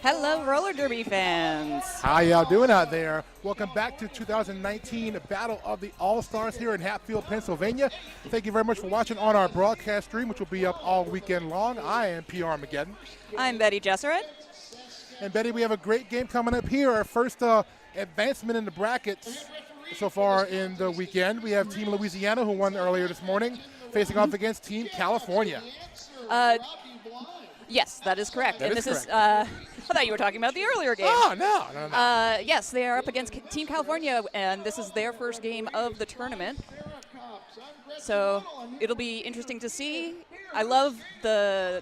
Hello, roller derby fans. How y'all doing out there? Welcome back to 2019 Battle of the All-Stars here in Hatfield, Pennsylvania. Thank you very much for watching on our broadcast stream, which will be up all weekend long. I am PR Armageddon. I'm Betty Jesseret. And Betty, we have a great game coming up here. Our first advancement in the brackets so far in the weekend. We have Team Louisiana, who won earlier this morning, facing off against Team California. Yes, that is correct. That and is this correct. I thought you were talking about the earlier game. Oh, no. Yes, they are up against Team California, and this is their first game of the tournament. So it'll be interesting to see. I love the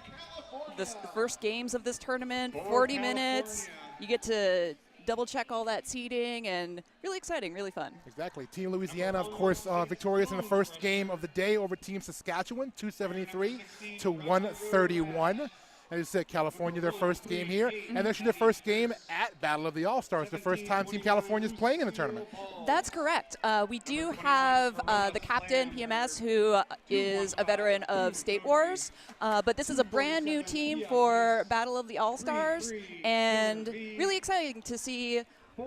first games of this tournament, 40 minutes. You get to double-check all that seeding, and really exciting, really fun. Exactly. Team Louisiana, of course, victorious in the first game of the day over Team Saskatchewan, 273 to 131. As you said, California, their first game here, and actually their first game at Battle of the All-Stars, the first time Team California is playing in the tournament. That's correct. We do have the captain, PMS, who is a veteran of State Wars, but this is a brand new team for Battle of the All-Stars, and really exciting to see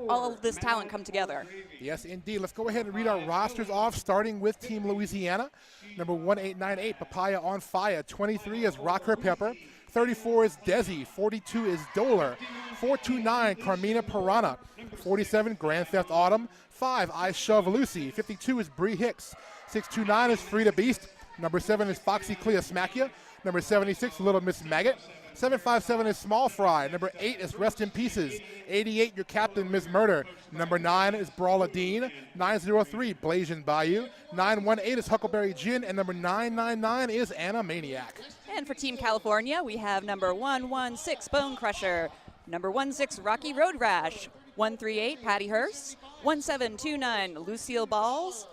all of this talent come together. Yes, indeed. Let's go ahead and read our rosters off, starting with Team Louisiana. Number 1898, Papaya on Fire. 23 is Rock Her Pepper. 34 is Desi. 42 is Doler. 429, Carmina Piranha. 47, Grand Theft Autumn. 5, I Shove Lucy. 52 is Bree Hicks. 629 is Frida Beast. Number 7 is Foxy Clea Smackia. Number 76, Little Miss Maggot. 757 is Small Fry. Number 8 is Rest in Pieces. 88, your captain, Ms. Murder. Number 9 is Brawler Dean. 903, Blasian Bayou. 918 is Huckleberry Gin. And number 999 is Animaniac. And for Team California, we have number 116, Bone Crusher. Number 16, Rocky Road Rash. 138, Patty Hearst. 1729, Lucille Balls.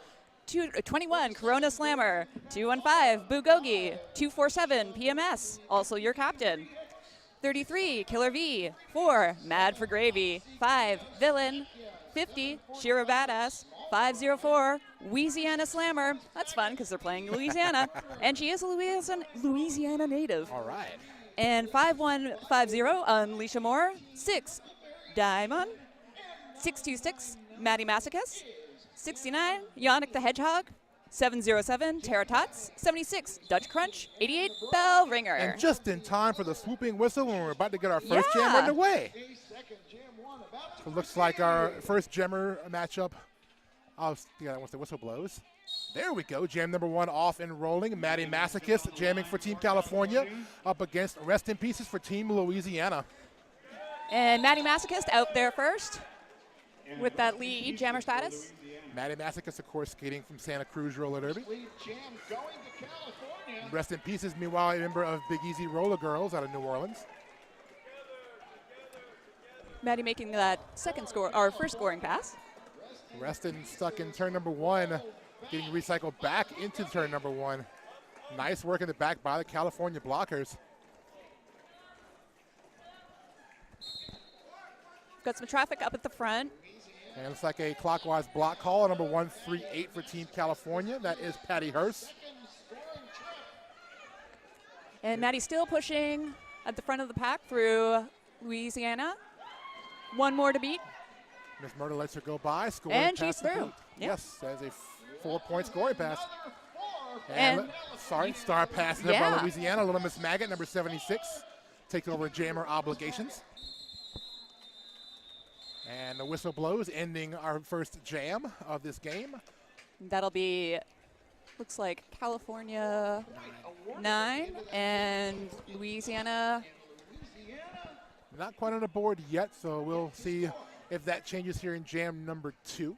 21, Corona Slammer. 215, Bugogi. 247, PMS, also your captain. 33, Killer V. 4, Mad for Gravy. 5, Villain. 50, Shira Badass. 504, Louisiana Slammer. That's fun because they're playing Louisiana. And she is a Louisiana native. All right. And 5150, Unleash More. 6, Diamond. 626, Maddie Masochist. 69, Yannick the Hedgehog. 707, Terratots. 76, Dutch Crunch. 88, Bell Ringer. And just in time for the swooping whistle when we're about to get our first jam underway. So it looks like our first jammer matchup. Once the whistle blows. There we go. Jam number 1 off and rolling. Maddie Masochist jamming for Team California up against Rest in Pieces for Team Louisiana. And Maddie Masochist out there first with that lead jammer status. Maddie Masochist, of course, skating from Santa Cruz Roller Derby. Rest in Pieces, meanwhile, a member of Big Easy Roller Girls out of New Orleans. Maddie making that first scoring pass. Reston stuck in turn number 1, getting recycled back into turn number 1. Nice work in the back by the California blockers. Got some traffic up at the front. And it's like a clockwise block call, number 138 for Team California. That is Patty Hearst. And Maddie's still pushing at the front of the pack through Louisiana. One more to beat. Miss Murder lets her go by. Scoring and pass she's through. Yep. Yes, as a 4-point scoring pass. And star pass there by Louisiana. Little Miss Maggot, number 76, takes over jammer obligations. And the whistle blows, ending our first jam of this game. That'll be, looks like California 9 and Louisiana. Not quite on the board yet, so we'll see if that changes here in jam number 2.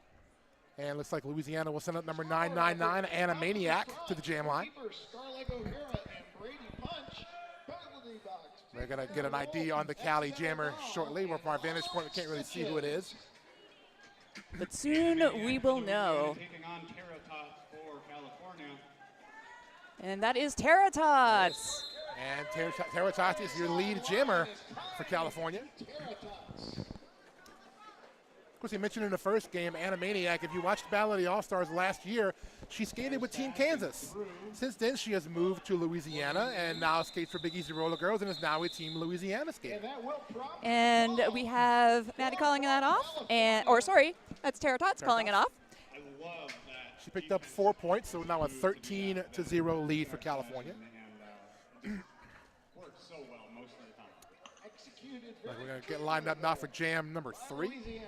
And looks like Louisiana will send up number 999, Animaniac, to the jam line. We're going to get an ID on the Cali jammer shortly. From our vantage point, we can't really see who it is. But soon we will know. And that is Terratots. And Terratots is your lead jammer for California. Of course, he mentioned in the first game, Animaniac. If you watched Battle of the All-Stars last year, she skated with Team Kansas. Since then, she has moved to Louisiana and now skates for Big Easy Roller Girls and is now a Team Louisiana skater. And we have Maddie calling that off. That's Tara Tots calling it off. I love that. She picked up 4 points, so now a 13-0 lead for California. Works so well most of the time. We're going to get lined up now for jam number 3.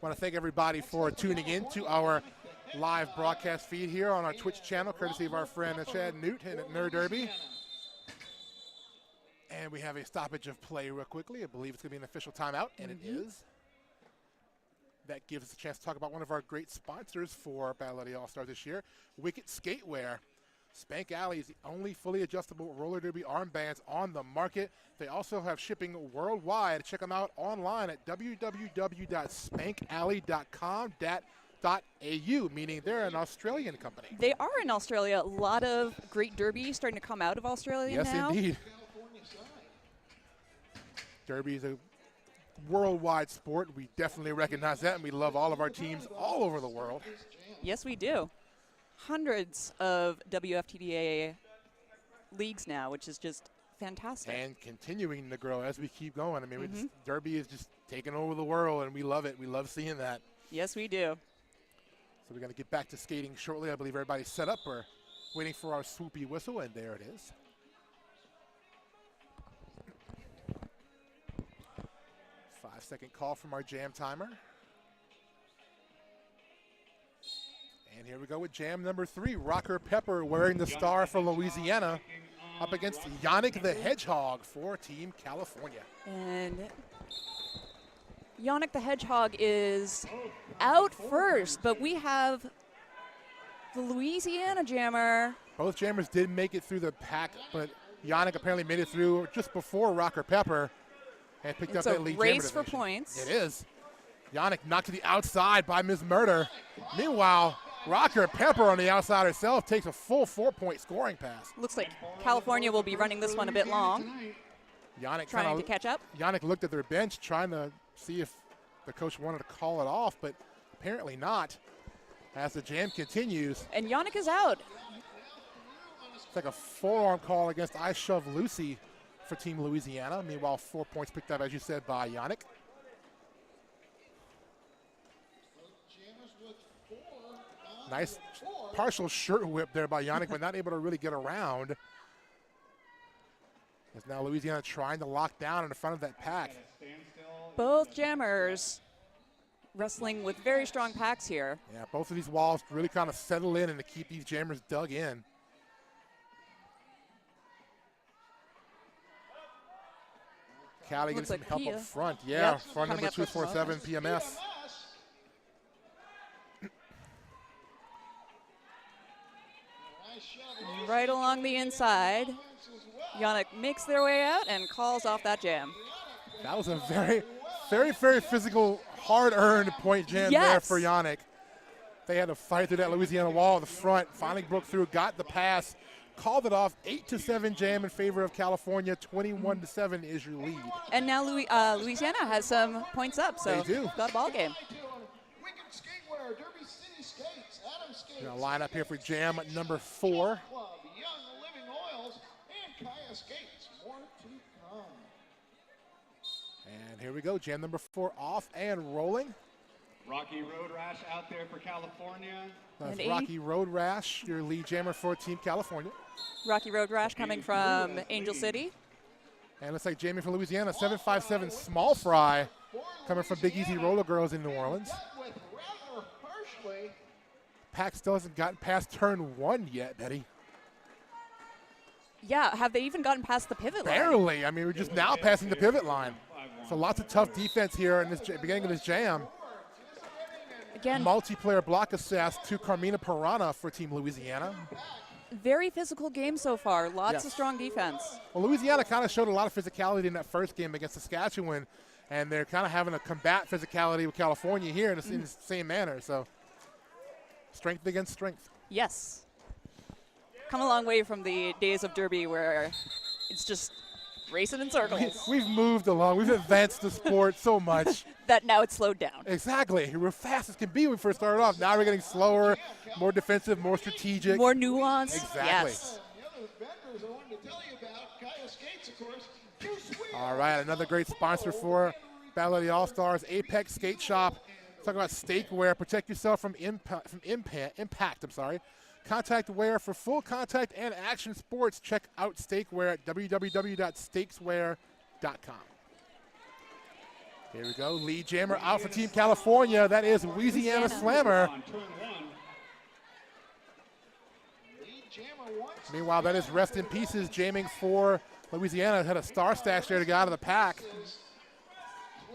Want to thank everybody for tuning in to our live broadcast feed here on our Twitch channel, courtesy of our friend Chad Newt and at Nerd Derby. And we have a stoppage of play real quickly. I believe it's going to be an official timeout, and it is. That gives us a chance to talk about one of our great sponsors for Battle of the All-Stars this year, Wicked Skatewear. Spank Alley is the only fully adjustable roller derby armbands on the market. They also have shipping worldwide. Check them out online at www.spankalley.com.au, meaning they're an Australian company. They are in Australia. A lot of great derby starting to come out of Australia now. Yes, indeed. Derby is a worldwide sport. We definitely recognize that, and we love all of our teams all over the world. Yes, we do. Hundreds of WFTDA leagues now, which is just fantastic. And continuing to grow as we keep going. I mean, Derby is just taking over the world, and we love it. We love seeing that. Yes, we do. So we're going to get back to skating shortly. I believe everybody's set up. We're waiting for our swoopy whistle, and there it is. Five-second call from our jam timer. And here we go with jam number 3. Rocker Pepper wearing the star for Louisiana up against Yannick the Hedgehog for Team California. And Yannick the Hedgehog is out first, but we have the Louisiana jammer. Both jammers did make it through the pack, but Yannick apparently made it through just before Rocker Pepper and picked up that lead jammer race for division. points. It is. Yannick knocked to the outside by Ms. Murder. Meanwhile, Rocker Pepper on the outside herself takes a full 4-point scoring pass. Looks like California will be running this one a bit long. Yannick trying to catch up. Yannick looked at their bench trying to see if the coach wanted to call it off, but apparently not as the jam continues. And Yannick is out. It's like a forearm call against I Shove Lucy for Team Louisiana. Meanwhile, 4 points picked up, as you said, by Yannick. Nice partial shirt whip there by Yannick, but not able to really get around. As now Louisiana trying to lock down in the front of that pack. Both jammers wrestling with very strong packs here. Yeah, both of these walls really kind of settle in and to keep these jammers dug in. Callie getting some help up front. Yeah, front number 247 PMS. Right along the inside. Yannick makes their way out and calls off that jam. That was a very, very, very physical, hard-earned point jam there for Yannick. They had to fight through that Louisiana wall at the front, finally broke through, got the pass, called it off. 8-7 jam in favor of California. 21-7 is your lead. And now Louisiana has some points up, so they do. got a ball game. Gonna line up here for jam number 4. And here we go, jam number 4 off and rolling. Rocky Road Rash out there for California. That's Rocky Road Rash, your lead jammer for Team California. Rocky Road Rash coming from Angel City. And looks like Jamie from Louisiana, 757 Small Fry, coming from Big Easy Roller Girls in New Orleans. Pack still hasn't gotten past turn 1 yet, Betty. Yeah, have they even gotten past the pivot line? Barely. I mean, we're just now passing the pivot line. So lots of tough defense here in this beginning of this jam. Again, multiplayer block assist to Carmina Pirana for Team Louisiana. Very physical game so far. Lots of strong defense. Well, Louisiana kind of showed a lot of physicality in that first game against Saskatchewan, and they're kind of having a combat physicality with California here in the same manner. So strength against strength. Yes. Come a long way from the days of Derby where it's just racing in circles. We've moved along. We've advanced the sport so much. That now it's slowed down. Exactly. We were fast as can be when we first started off. Now we're getting slower, more defensive, more strategic. More nuance. Exactly. Yes. All right, another great sponsor for Battle of the All-Stars, Apex Skate Shop. Talk about stake wear. Protect yourself from impact. Contact wear for full contact and action sports. Check out stake wear at www.stakeswear.com. Here we go. Lead jammer out for Team California. That is Louisiana Slammer. Meanwhile, that is Rest in Pieces jamming for Louisiana. Had a star stash there to get out of the pack,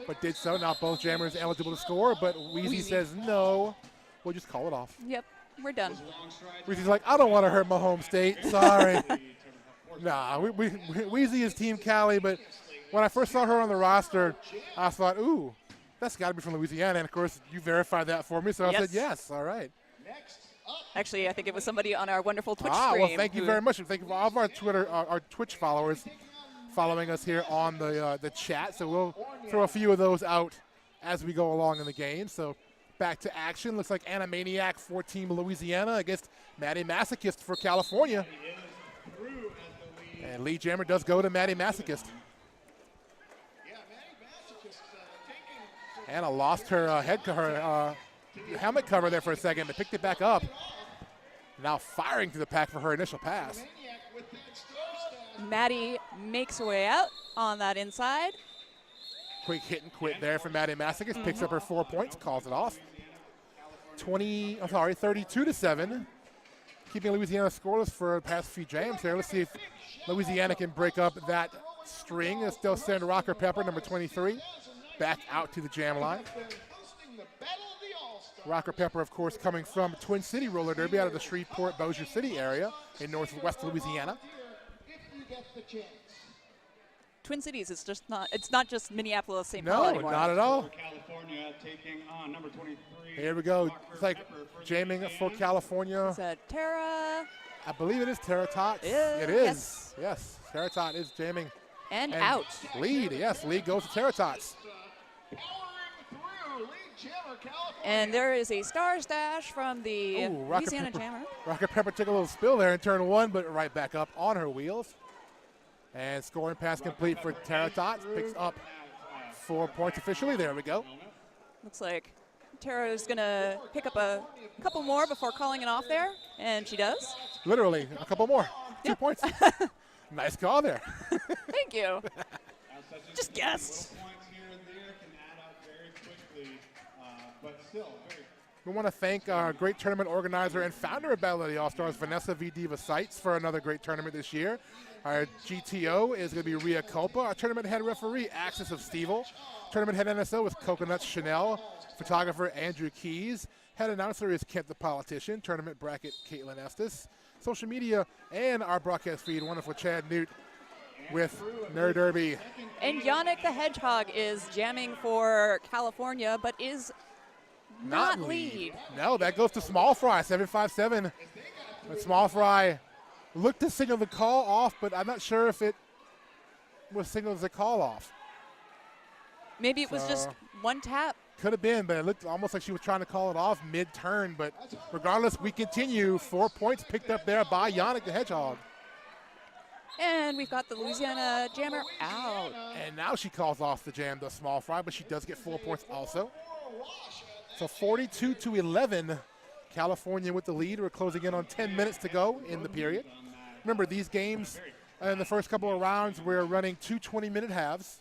but did so. Not both jammers eligible to score, but Wheezy says no. We'll just call it off. Yep, we're done. Wheezy's like, I don't want to hurt my home state. Sorry. Nah, Wheezy is Team Cali, but when I first saw her on the roster, I thought, ooh, that's got to be from Louisiana. And, of course, you verified that for me, so I said yes. All right. Actually, I think it was somebody on our wonderful Twitch stream. Well, thank you very much. Thank you for all of our our Twitch followers following us here on the chat. So we'll throw a few of those out as we go along in the game. So back to action. Looks like Animaniac for Team Louisiana against Maddie Masochist for California. And Lee Jammer does go to Maddie Masochist. Anna lost her helmet cover there for a second, but picked it back up. Now firing through the pack for her initial pass. Maddie makes her way out on that inside. Quick hit and quit there for Maddie Masochist. Picks up her 4 points, calls it off. 32-7. Keeping Louisiana scoreless for the past few jams here. Let's see if Louisiana can break up that string. They'll send Rocker Pepper, number 23, back out to the jam line. Rocker Pepper, of course, coming from Twin City Roller Derby out of the Shreveport, Bossier City area in northwest Louisiana. Twin Cities is just not, it's not just Minneapolis, St. Paul anymore. No, not at all. California taking on number 23. Here we go. It's like jamming for California. Is that Tara? I believe it is Tara Tots. Yeah, It is. Yes. Tara Tot is jamming. And out. Lead. Yes, lead goes to Tara Tots. And there is a star stash from the Louisiana jammer. Rocker Pepper took a little spill there in turn one, but right back up on her wheels. And scoring pass complete for Tara Tots. Picks up 4 points officially. There we go. Looks like Tara is going to pick up a couple more before calling it off there, and she does. Literally, a couple more. 2 points. Nice call there. Thank you. Just guessed. We want to thank our great tournament organizer and founder of Battle of the All-Stars, Vanessa V. Diva Sites, for another great tournament this year. Our GTO is going to be Rhea Culpa. Our tournament head referee, Axis of Stevel. Tournament head NSO is Coconuts Chanel. Photographer, Andrew Keys. Head announcer is Kent the Politician. Tournament bracket, Caitlin Estes. Social media and our broadcast feed, wonderful Chad Newt with Nerd Derby. And Yannick the Hedgehog is jamming for California, but is not lead. No, that goes to Small Fry, 757. But Small Fry looked to signal the call off, but I'm not sure if it was signaled as a call off. Maybe it was just one tap. Could have been, but it looked almost like she was trying to call it off mid-turn. But regardless, we continue. 4 points picked up there by Yannick the Hedgehog. And we've got the Louisiana jammer out. And now she calls off the jam, the Small Fry, but she does get 4 points also. So 42-11, California with the lead. We're closing in on 10 minutes to go in the period. Remember, these games in the first couple of rounds, we're running 2 20-minute halves.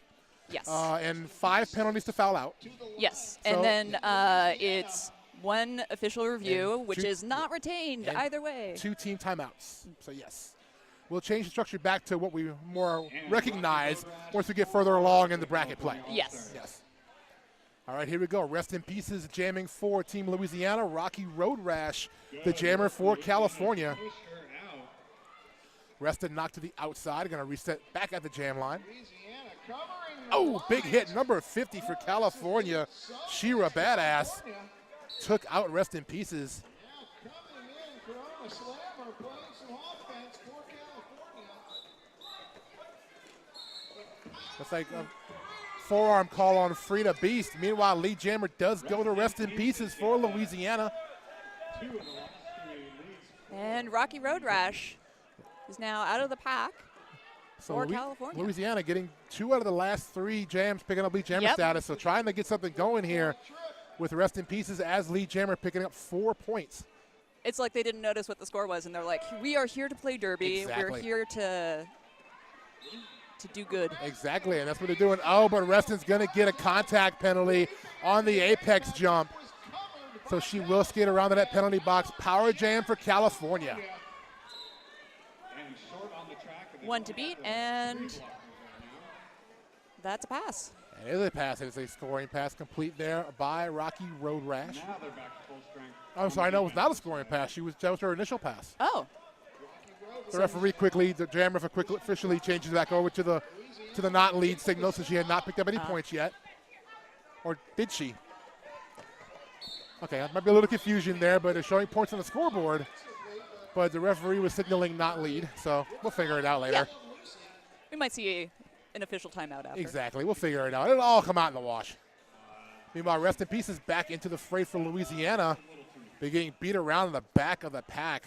Yes. And 5 penalties to foul out. Yes. So and then it's one official review, which is not retained either way. 2 team timeouts. So, yes. We'll change the structure back to what we more recognize once we get further along in the bracket play. Yes. Yes. All right, here we go. Rest in Pieces jamming for Team Louisiana. Rocky Road Rash, the jammer for California. Rested knocked to the outside. Going to reset back at the jam line. Oh, big hit. Number 50 for California. Shira Badass took out Rest in Pieces. That's like a forearm call on Frida Beast. Meanwhile, Lee Jammer does go to rest in pieces for Louisiana. And Rocky Road Rash is now out of the pack for California. Louisiana getting 2 out of the last 3 jams, picking up Lee Jammer status. So trying to get something going here with rest in pieces as Lee Jammer picking up 4 points. It's like they didn't notice what the score was, and they're like, we are here to play derby. Exactly. We're here to do good. Exactly, and that's what they're doing. Oh, but Reston's going to get a contact penalty on the apex jump. So she will skate around to that penalty box. Power jam for California. 1 to beat, and that's a pass. And it is a pass. It is a scoring pass complete there by Rocky Road Rash. Now they're back to full strength. I'm sorry, no, it was not a scoring pass. That was her initial pass. Oh. The referee the jam ref officially changes back over to the not lead signal, so she had not picked up any points yet. Or did she? Okay, there might be a little confusion there, but they're showing points on the scoreboard. But the referee was signaling not lead, so we'll figure it out later. Yeah. We might see an official timeout after. Exactly, we'll figure it out. It'll all come out in the wash. Meanwhile, rest in pieces back into the fray for Louisiana. They're getting beat around in the back of the pack.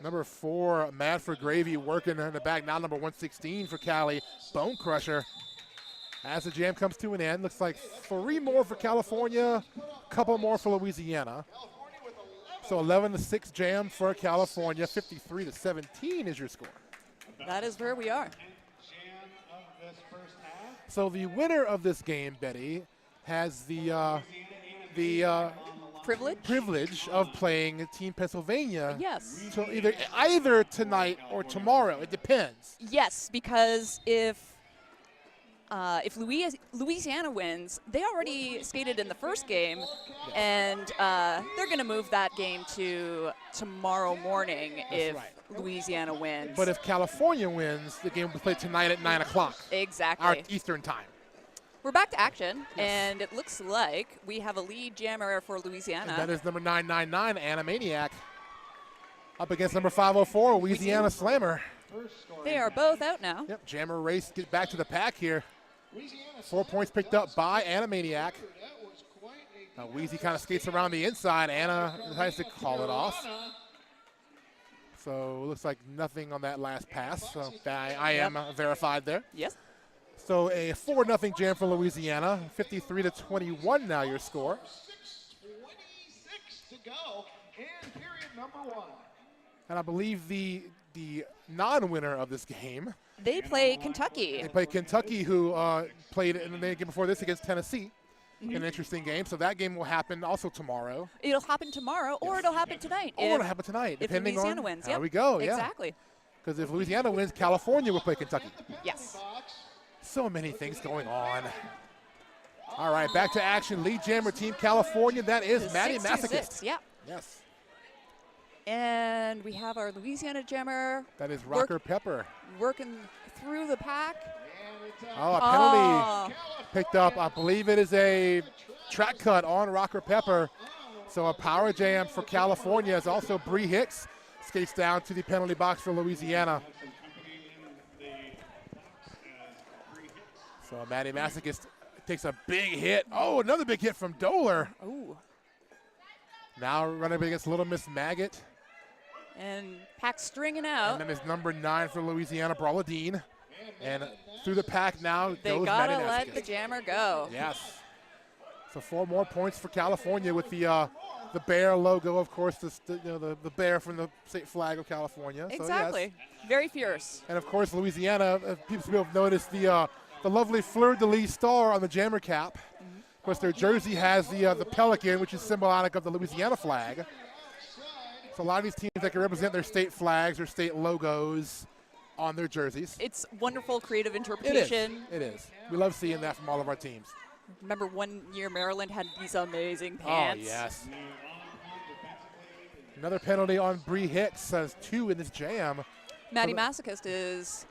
Number 4, Mad for Gravy, working in the back. Now number 116 for Cali, Bone Crusher. As the jam comes to an end, looks like 3 more for California, a couple more for Louisiana. So 11-6 jam for California, 53-17 is your score. That is where we are. So the winner of this game, Betty, has the privilege of playing Team Pennsylvania. Yes. So either tonight or tomorrow. It depends. Yes, because if Louisiana wins, they already skated in the first game, and they're going to move that game to tomorrow morning if Louisiana wins. But if California wins, the game will be played tonight at 9 o'clock. Exactly. Our Eastern time. We're back to action, and it looks like we have a lead jammer for Louisiana. And that is number 999, Animaniac, up against number 504, Louisiana Slammer. They are both out now. Yep, jammer race, get back to the pack here. 4 points picked up by Animaniac. Now Wheezy kind of skates around the inside. Anna decides to call it off. So it looks like nothing on that last pass. So I am verified there. Yes. So a 4-0 jam for Louisiana. 53-21 now your score. 6:26 to go in period number 1. And I believe the non-winner of this game. They play Kentucky. They play Kentucky, who played in the game before this against Tennessee. An interesting game. So that game will happen also tomorrow. It'll happen tomorrow, or it'll happen tonight. Or it'll happen tonight, if depending Louisiana on wins. There Yep. we go. Yeah. Exactly. Because if Louisiana wins, California will play Kentucky. Yes. So many things going on. All right, back to action. Lead jammer Team California. That is Maddie Masochist. Yeah. Yes. And we have our Louisiana jammer. That is Rocker Pepper. Working through the pack. Oh, a penalty picked up. I believe it is a track cut on Rocker Pepper. So a power jam for California as also Bree Hicks skates down to the penalty box for Louisiana. So Maddie Masochist takes a big hit. Oh, another big hit from Doler. Ooh. Now running up against Little Miss Maggot. And pack stringing out. And then is number 9 for Louisiana, Brawladine. And through the pack now they goes gotta Maddie let Masochist. the jammer go. Yes. So 4 more points for California with the bear logo, of course, the bear from the state flag of California. Exactly. So, yes. Very fierce. And of course, Louisiana. People have noticed the lovely fleur-de-lis star on the jammer cap. Of course, their jersey has the pelican, which is symbolic of the Louisiana flag. So a lot of these teams that can represent their state flags or state logos on their jerseys. It's wonderful creative interpretation. It is. We love seeing that from all of our teams. Remember one year Maryland had these amazing pants? Oh, yes. Another penalty on Bree Hicks, has 2 in this jam. Maddie Masochist is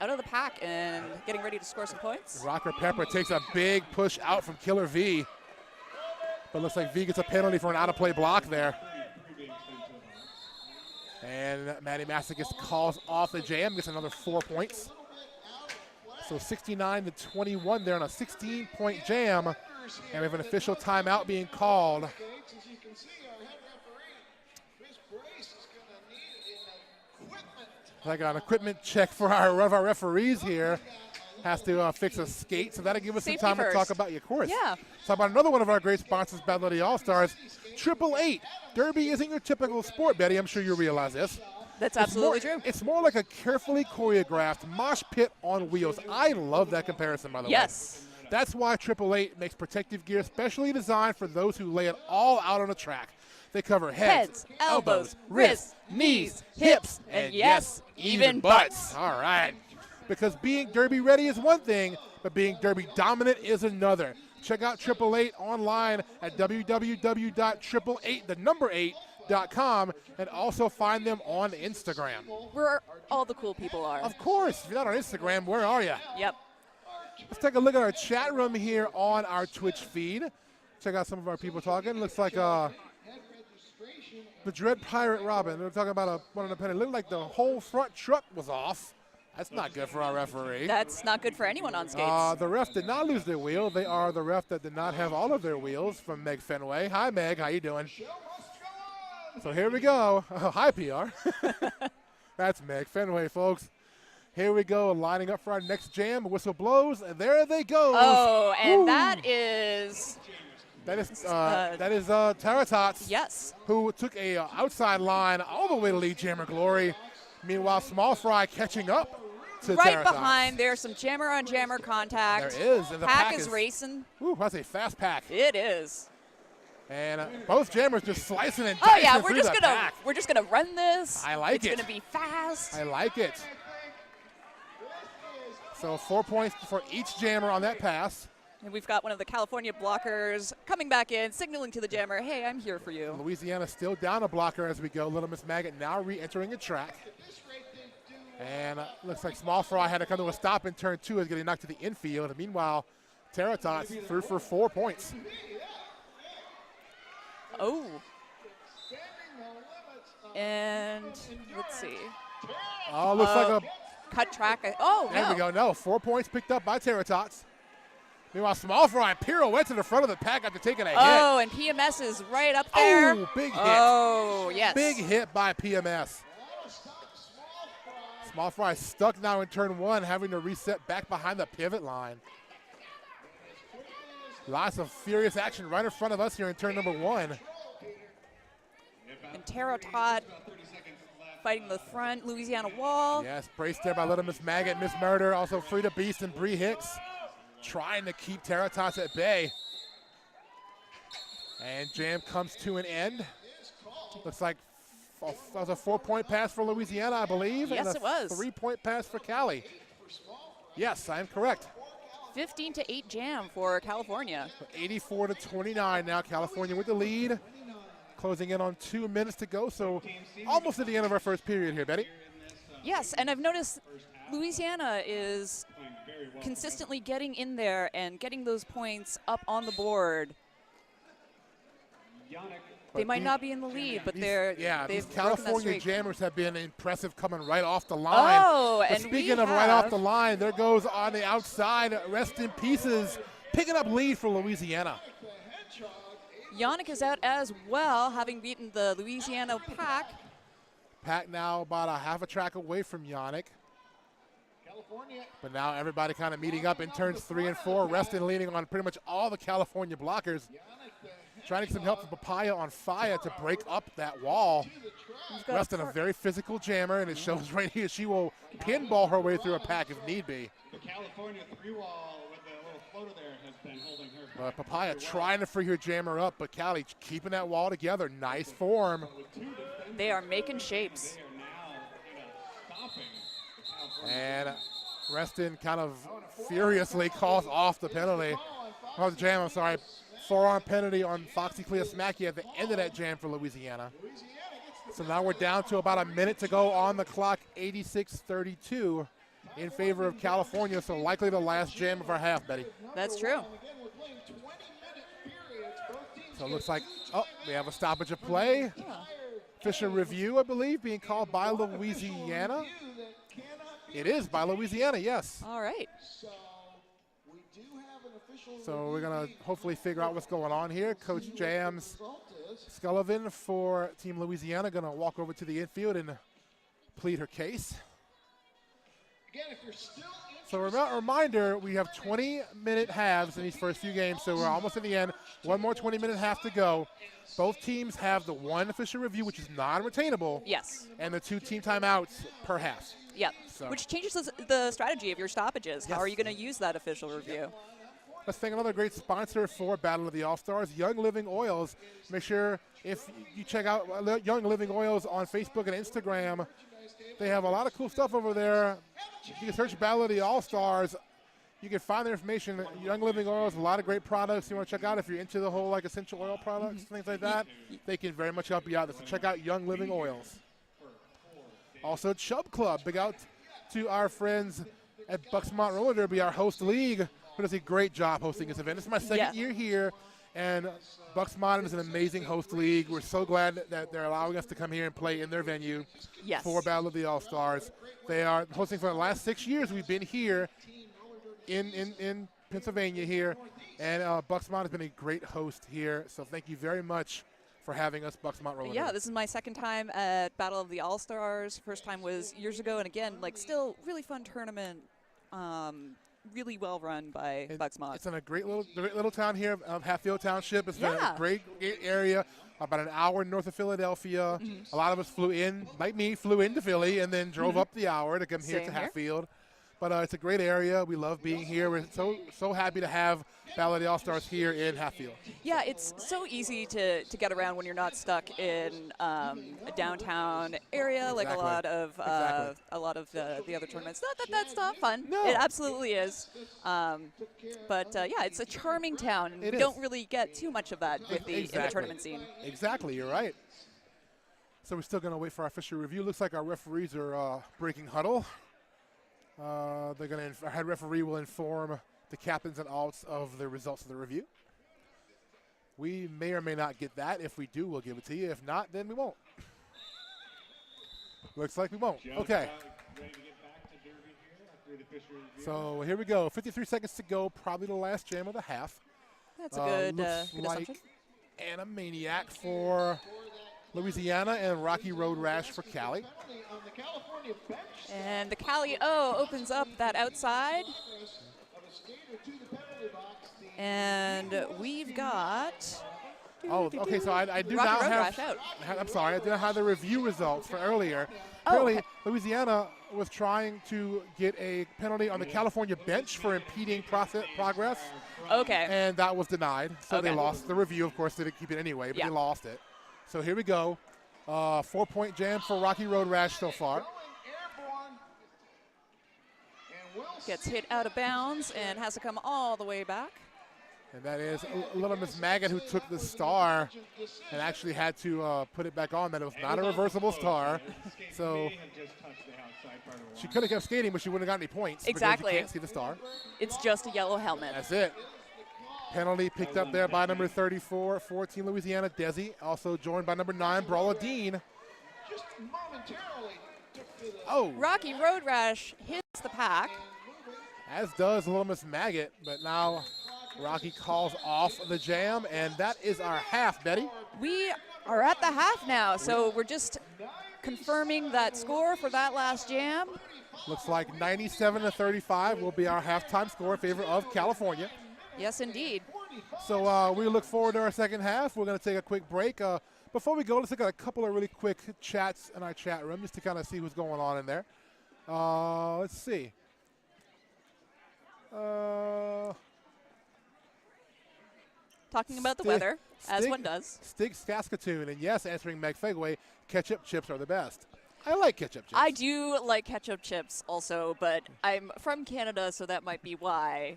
out of the pack and getting ready to score some points. Rocker Pepper takes a big push out from Killer V. But looks like V gets a penalty for an out-of-play block there. And Maddie Masochist calls off the jam, gets another 4 points. So 69-21 there on a 16-point jam. And we have an official timeout being called. As you can see, our head referee, Chris Brace, is going to need an equipment. I got an equipment check for our referees here. Has to fix a skate, so that'll give us Safety some time first. to talk about your course. Yeah. Talk about another one of our great sponsors, Battle of the All-Stars, 888. Derby isn't your typical sport, Betty. I'm sure you realize this. That's absolutely true. It's more like a carefully choreographed mosh pit on wheels. I love that comparison, by the way. Yes. That's why 888 makes protective gear specially designed for those who lay it all out on the track. They cover heads, elbows, wrists, knees, hips, and yes, even butts. All right. Because being Derby ready is one thing, but being Derby dominant is another. Check out 888 online at www.888.com and also find them on Instagram. Where all the cool people are. Of course, if you're not on Instagram, where are you? Yep. Let's take a look at our chat room here on our Twitch feed. Check out some of our people talking. Looks like the Dread Pirate Robin. They're talking about one of the penny. Looked like the whole front truck was off. That's not good for our referee. That's not good for anyone on skates. The ref did not lose their wheel. They are the ref that did not have all of their wheels from Meg Fenway. Hi, Meg. How you doing? So here we go. Oh, hi, PR. That's Meg Fenway, folks. Here we go, lining up for our next jam. Whistle blows, and there they go. Oh, and Woo. that is Tara Tots. yes. Who took a outside line all the way to lead Jammer Glory. Meanwhile, Small Fry catching up to Right Tara Tots. behind, there's some jammer on jammer contact. There is, and the Pack pack is racing. Ooh, that's a fast pack. It is. And both jammers just slicing and Oh dicing yeah, through the pack. we're just gonna run this. I like it's it. It's gonna be fast. I like it. So 4 points for each jammer on that pass. And we've got one of the California blockers coming back in, signaling to the jammer, hey, I'm here for you. Louisiana still down a blocker as we go. Little Miss Maggot now re-entering the track. And looks like Small Fry had to come to a stop in turn 2 as getting knocked to the infield. And meanwhile, Tara Tots through for 4 points. Oh. And let's see. Oh, looks like a cut track. Oh, there no. we go. No, 4 points picked up by Tara Tots. Meanwhile, Small Fry pirouette to the front of the pack after taking a hit. Oh, and PMS is right up there. Oh, big hit. Oh, yes. Big hit by PMS. Small Fry stuck now in turn 1, having to reset back behind the pivot line. Lots of furious action right in front of us here in turn number 1. And Tara Todd fighting the front Louisiana wall. Yes, braced there by Little Miss Maggot, Miss Murder, also Frida Beast and Bree Hicks, trying to keep Tara Tots at bay. And jam comes to an end. Looks like that was a 4-point pass for Louisiana, I believe. Yes, and it was. 3-point pass for Cali. Yes, I am correct. 15-8 jam for California. 84-29 now, California with the lead. Closing in on 2 minutes to go, so almost at the end of our first period here, Betty. Yes, and I've noticed Louisiana is consistently getting in there and getting those points up on the board. They might not be in the lead, but these they've broken that California streak. jammers have been impressive coming right off the line. Oh, But and speaking of right off the line, there goes on the outside, rest in pieces, picking up lead for Louisiana. Yannick is out as well, having beaten the Louisiana pack. Pack now about a half a track away from Yannick. But now everybody kind of meeting up in turns 3 and 4. Reston leaning on pretty much all the California blockers. Trying to get some help from Papaya on fire to break up that wall. Reston, a very physical jammer, and it shows right here she will pinball her way through a pack if need be. The California 3-wall with the little floater there has been holding her back. Papaya trying to free her jammer up, but Cali keeping that wall together. Nice form. They are making shapes. They are now stopping the California. And Reston kind of furiously calls off the penalty. Oh, the jam, I'm sorry. Forearm penalty on Foxy Clea Smacky at the end of that jam for Louisiana. So now we're down to about a minute to go on the clock, 86-32 in favor of California. So likely the last jam of our half, Betty. That's true. So it looks like, oh, we have a stoppage of play. Official review, I believe, being called by Louisiana. It is by Louisiana, yes. All right. So we do have an official. So we're going to hopefully figure out what's going on here. Coach Jams result is. Scullivan for Team Louisiana going to walk over to the infield and plead her case. Again, if you're still So a reminder, we have 20-minute halves in these first few games, so we're almost at the end. One more 20-minute half to go. Both teams have the one official review, which is non-retainable, Yes. and the 2 team timeouts per half. Yep. So- Which changes the strategy of your stoppages. How Yes. are you going to use that official review? Let's thank another great sponsor for Battle of the All-Stars, Young Living Oils. Make sure if you check out Young Living Oils on Facebook and Instagram, they have a lot of cool stuff over there. You can search Battle of the All-Stars. You can find their information. Young Living Oils, a lot of great products you want to check out if you're into the whole like essential oil products, things like that. They can very much help you out. So check out Young Living Oils. Also, Chubb Club. Big out to our friends at Bucksmont Roller Derby, our host league, who does a great job hosting this event. This is my second year here, and Bucksmont is an amazing host league. We're so glad that they're allowing us to come here and play in their venue Yes. for Battle of the All-Stars. They are hosting for the last 6 years. We've been here in Pennsylvania here, and Bucksmont has been a great host here. So thank you very much for having us, Bucksmont Roller Yeah, Derby. this is my second time at Battle of the All-Stars. First time was years ago, and again, like still really fun tournament. Really well run by And Bucksmont. It's in a great little town here of Hatfield Township. It's Yeah. a great area, about an hour north of Philadelphia. Mm-hmm. A lot of us flew in, like me, flew into Philly and then drove up the hour to come here Same to here. Hatfield. But it's a great area. We love being here. We're so happy to have Battle of the All-Stars here in Hatfield. Yeah, it's so easy to get around when you're not stuck in a downtown area like Exactly. a lot of the other tournaments. Not that that's not fun. No. It absolutely is. But yeah, it's a charming town. And It we is. don't really get too much of that with in the Exactly. tournament scene. Exactly, you're right. So we're still going to wait for our official review. Looks like our referees are breaking huddle. Our head referee will inform the captains and alts of the results of the review. We may or may not get that. If we do, we'll give it to you. If not, then we won't. Looks like we won't. Okay. Ready to get back to Derby here after the official review. So here we go. 53 seconds to go. Probably the last jam of the half. That's a good, Looks good like assumption. Animaniac for Louisiana and Rocky Road Rash for Cali. Penalty on the California bench. And the Cali O opens up that outside. Of a skater to the penalty box. The And we've got Oh, okay. So I do Rocky not Road have. Rash out. I'm sorry. I do not have the review results for earlier. Oh, Apparently, okay. Louisiana was trying to get a penalty on the California bench for impeding progress, Okay. and that was denied. So they Okay. lost the review. Of course, they didn't keep it anyway, but Yeah. they lost it. So here we go. 4-point jam for Rocky Road Rash so far. going airborne. And Wilson Gets hit out of bounds and has to come all the way back. And that is little Miss Maggot, who took the star and actually had to put it back on. That it was not a reversible star. So May have just touched the outside part of the she line. could have kept skating, but she wouldn't have gotten any points. Exactly. Because you can't see the star. It's just a yellow helmet. That's it. Penalty picked up there by number 34, 14 Louisiana, Desi. Also joined by number 9, Brawler Dean. just momentarily took to the Oh, Rocky Road Rash hits the pack. as does Little Miss Maggot. But now Rocky calls off the jam, and that is our half, Betty. We are at the half now, so we're just confirming that score for that last jam. Looks like 97-35 will be our halftime score in favor of California. Yes, indeed. So we look forward to our second half. We're going to take a quick break. Before we go, let's look at a couple of really quick chats in our chat room just to kind of see what's going on in there. Let's see. Talking about the Stig- weather, as Stig- one does. Stig Saskatoon, and yes, answering Meg Fegway, ketchup chips are the best. I like ketchup chips. I do like ketchup chips also, but I'm from Canada, so that might be why.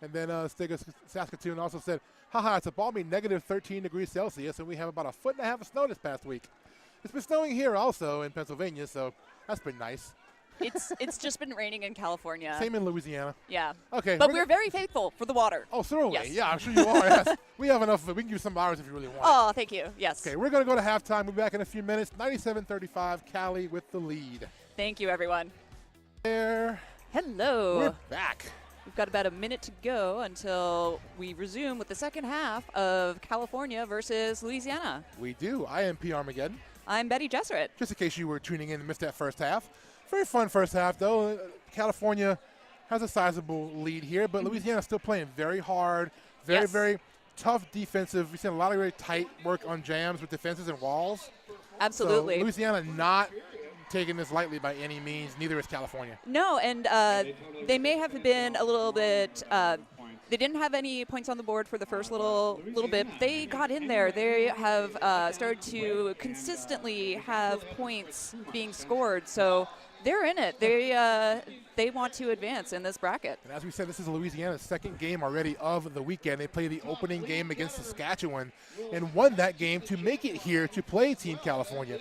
And then Stig Saskatoon also said, haha, it's a balmy negative 13 degrees Celsius, and we have about 1.5 feet of snow this past week. It's been snowing here also in Pennsylvania, so that's been nice. It's just been raining in California. Same in Louisiana. Yeah. Okay. But we're very faithful for the water. Oh, certainly. Yes. Yeah, I'm sure you are. Yes. We have enough. We can give you some hours if you really want. Oh, thank you. Yes. Okay, we're going to go to halftime. We'll be back in a few minutes. 97-35, Cali with the lead. Thank you, everyone. there. Hello. We're back. We've got about a minute to go until we resume with the second half of California versus Louisiana. We do. I am P. Armageddon. I'm Betty Jesseret. Just in case you were tuning in and missed that first half. Very fun first half, though. California has a sizable lead here, but Louisiana still playing very hard, very tough defensive. We've seen a lot of very tight work on jams with defenses and walls. Absolutely. So Louisiana not taking this lightly by any means. Neither is California. No, and they may have been a little bit. They didn't have any points on the board for the first little bit. But they got in there. They have started to consistently have points being scored. So they're in it. They want to advance in this bracket. And as we said, this is Louisiana's second game already of the weekend. They played the opening game against Saskatchewan and won that game to make it here to play Team California.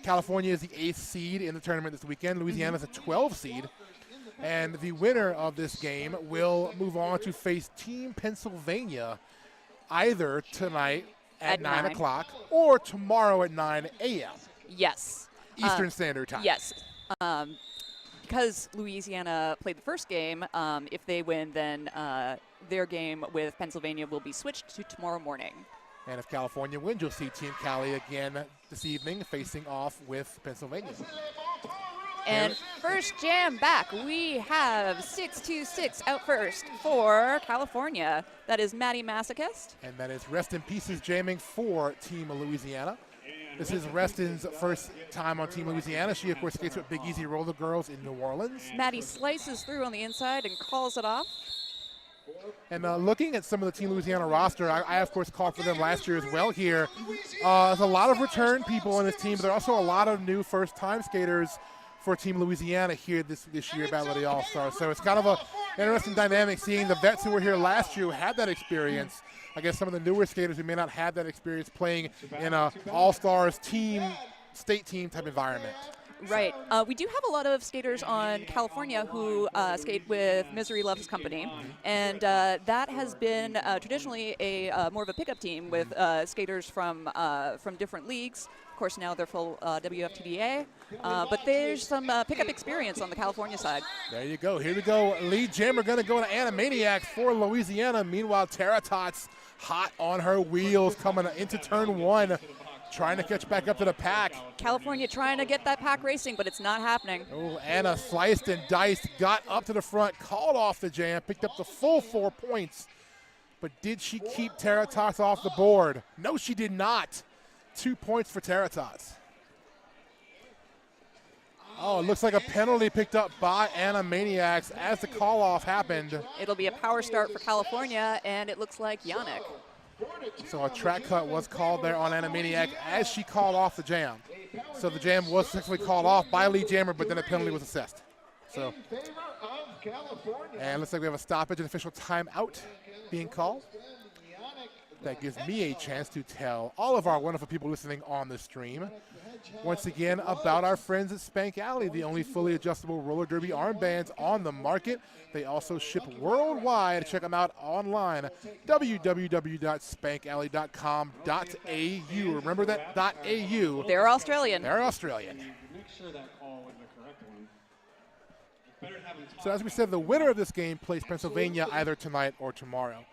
California is the 8th seed in the tournament this weekend. Louisiana is a 12 seed. And the winner of this game will move on to face Team Pennsylvania either tonight at 9 o'clock or tomorrow at 9 a.m. Yes. Eastern Standard Time. Yes. Because Louisiana played the first game, if they win, then their game with Pennsylvania will be switched to tomorrow morning. And if California wins, you'll see Team Cali again this evening facing off with Pennsylvania. And first jam back, we have 626 out first for California. That is Maddie Masochist. And that is Rest in Pieces jamming for Team Louisiana. This is Reston's first time on Team Louisiana. She, of course, skates with Big Easy Roller Girls in New Orleans. Maddie slices through on the inside and calls it off. And looking at some of the Team Louisiana roster, I of course, called for them last year as well here. There's a lot of return people on this team, but there are also a lot of new first-time skaters for Team Louisiana here this year at Battle of the All-Stars. So it's kind of an interesting dynamic seeing the vets who were here last year who had that experience. I guess some of the newer skaters who may not have that experience playing in an All-Stars team, state team type environment. Right. We do have a lot of skaters on California who skate with Misery Loves Company, and that has been traditionally a more of a pickup team with skaters from different leagues. Of course, now they're full WFTDA, but there's some pickup experience on the California side. There you go. Here we go. Lead jammer going to go to Animaniacs for Louisiana. Meanwhile, Tara Tots hot on her wheels coming into turn one, trying to catch back up to the pack. California trying to get that pack racing, but it's not happening. Oh, Anna sliced and diced, got up to the front, called off the jam, picked up the full 4 points. But did she keep Tara Tots off the board? No, she did not. 2 points for Tara Tots. Oh, it looks like a penalty picked up by Animaniacs as the call-off happened. It'll be a power start for California, and it looks like Yannick. So a track cut was called there on Animaniac as she called off the jam. So the jam was successfully called off by lead jammer, but then a penalty was assessed. So, and looks like we have a stoppage and official timeout being called. That gives me a chance to tell all of our wonderful people listening on the stream once again about our friends at Spank Alley, the only fully adjustable roller derby armbands on the market. They also ship worldwide. Check them out online, www.spankalley.com.au. Remember that .au. They're Australian. They're Australian. Make sure that call was the correct one. Better have him So as we said, the winner of this game plays Pennsylvania either tonight or tomorrow.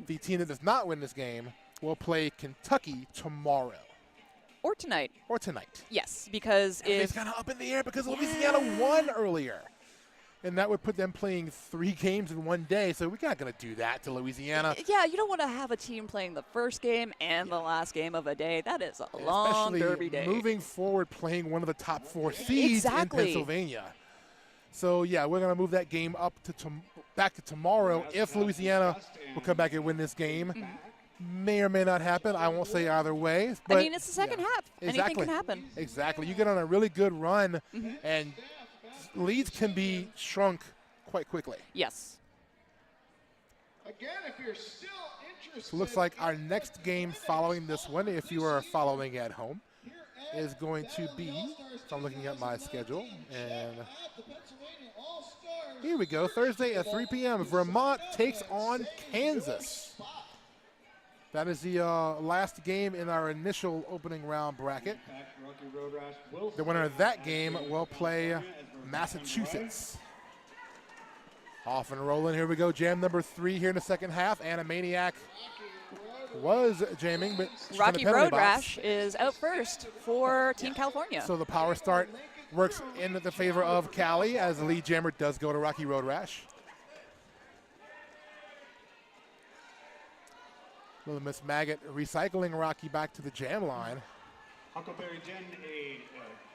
The team that does not win this game will play Kentucky tomorrow. Or tonight. Or tonight. Yes, because It's kind of up in the air because Louisiana won earlier. And that would put them playing 3 games in one day. So we're not going to do that to Louisiana. Yeah, you don't want to have a team playing the first game and the last game of a day. That is a long derby day. Especially moving forward, playing one of the top 4 seeds in Pennsylvania. So, yeah, we're going to move that game up to back to tomorrow. If Louisiana will come back and win this game, may or may not happen. I won't say either way. But I mean, it's the second half. Exactly. Anything can happen. Exactly. You get on a really good run, and leads can be shrunk quite quickly. Yes. Again, if you're still interested. So it looks like our next game following this one, if you are following at home, is going to be, so I'm looking at my schedule, and here we go, Thursday at 3 p.m., Vermont takes on Kansas. That is the last game in our initial opening round bracket. The winner of that game will play Massachusetts. Off and rolling. Here we go. Jam number 3 here in the second half. Animaniac was jamming, but she's Rocky in the penalty Road box. Rash is out first for Team California. So the power start works in the favor of Cali as the lead jammer does go to Rocky Road Rash. Little Miss Maggot recycling Rocky back to the jam line. Huckleberry Jen, a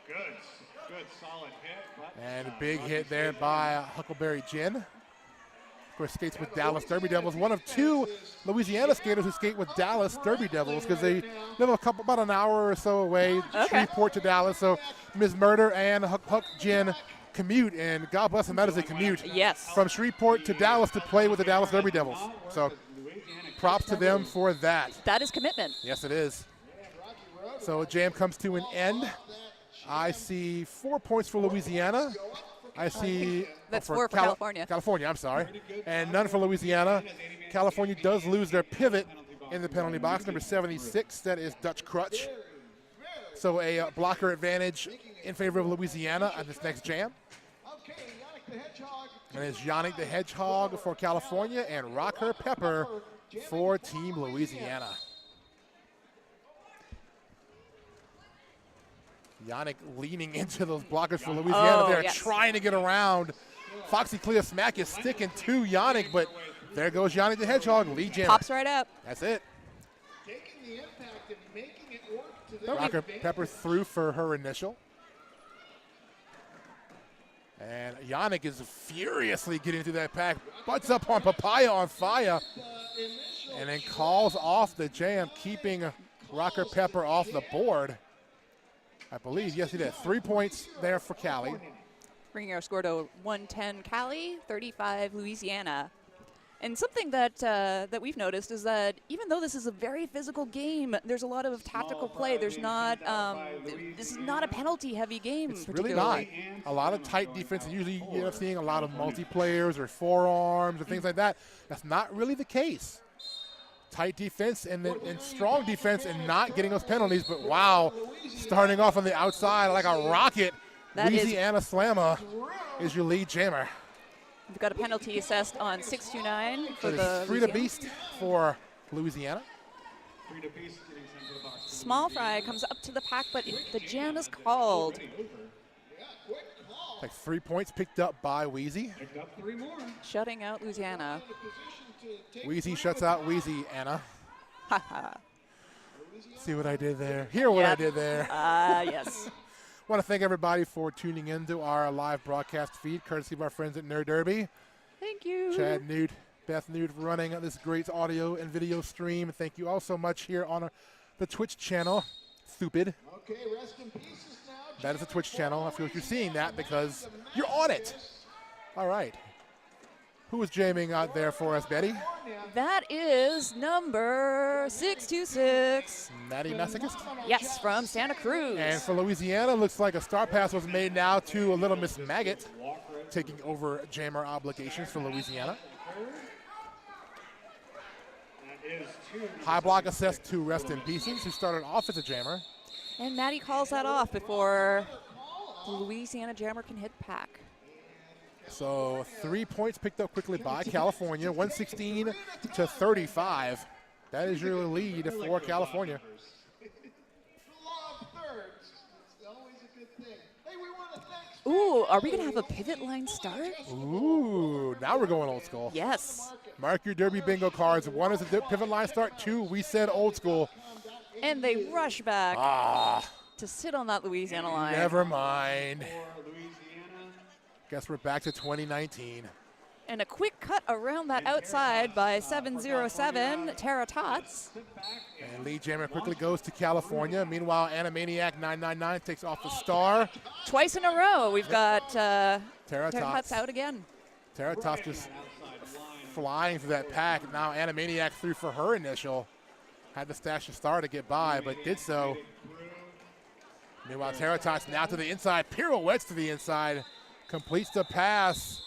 good solid hit. But, And a big hit there by Huckleberry Gin. Of course, skates with Dallas Derby Devils. One of 2 Louisiana skaters who skate with Dallas Derby Devils because they live about an hour or so away, Shreveport to Dallas. So Ms. Murder and Huck Gin commute, and God bless them, that is a commute. Yes. From Shreveport to Dallas to play with the Dallas Derby Devils. So props to them for that. That is commitment. Yes, it is. So jam comes to an end. I see 4 points for Louisiana. I see That's 4 for California. California, I'm sorry. And none for Louisiana. California does lose their pivot in the penalty box, number 76. That is Dutch Crutch. So a blocker advantage in favor of Louisiana on this next jam. And it's Yannick the Hedgehog for California and Rock Her Pepper for Team Louisiana. Yannick leaning into those blockers for Louisiana. They're trying to get around. Foxy Clea Smack is sticking to Yannick, but there goes Yannick the Hedgehog, lead jammer. Pops right up. That's it. Taking the impact and making it work to their Rocker advantage. Pepper through for her initial. And Yannick is furiously getting through that pack. Butts up on Papaya on fire. And then calls off the jam, keeping Rocker Pepper off the board. I believe, yes, he did. 3 points there for Cali. Bringing our score to 110 Cali, 35 Louisiana. And something that that we've noticed is that even though this is a very physical game, there's a lot of tactical play. There's not this is not a penalty-heavy game. It's really not. A lot of tight defense. And usually you end up seeing a lot of multiplayers or forearms or things like that. That's not really the case. Tight defense and strong defense and not getting those penalties. But wow, starting off on the outside like a rocket. Louisiana Slammer is your lead jammer. We've got a penalty assessed on 629 for That the is Frida Louisiana. Beast for Louisiana. Small Fry comes up to the pack, but the jam is called. Like 3 points picked up by Wheezy. Picked up 3 more. Shutting out Louisiana. Wheezy shuts out Wheezy, Anna. Haha. See what I did there? Hear what I did there. Yes. Want to thank everybody for tuning into our live broadcast feed, courtesy of our friends at Nerd Derby. Thank you. Chad Newt, Beth Newt for running this great audio and video stream. Thank you all so much here on the Twitch channel. Stupid. Okay, rest in pieces now. That is a Twitch channel. I feel like you're seeing that because you're on it. All right. Who is jamming out there for us, Betty? That is number 626. Maddie Masochist. Yes, from Santa Cruz. And for Louisiana, looks like a star pass was made now to a Little Miss Maggot, taking over jammer obligations for Louisiana. High block assessed to Rest in Pieces, who started off as a jammer. And Maddie calls that off before the Louisiana jammer can hit pack. So 3 points picked up quickly by California, 116 to 35. That is your lead for California. Law of thirds. It's always a good thing. Hey, we want to thank Ooh, are we going to have a pivot line start? Ooh, now we're going old school. Yes. Mark your Derby bingo cards. 1 is a pivot line start. 2, we said old school. And they rush back to sit on that Louisiana line. Never mind. Guess we're back to 2019. And a quick cut around that outside by 707, Tara Tots. And lead jammer quickly goes to California. Meanwhile, Animaniac 999 takes off the star. Twice in a row, we've got Tara Tara Tots. Tots out again. Tara Tots just flying through that pack. Now Animaniac threw for her initial. Had to stash the star to get by, but did so. Meanwhile, Tara Tots now to the inside. Pirouettes to the inside. Completes the pass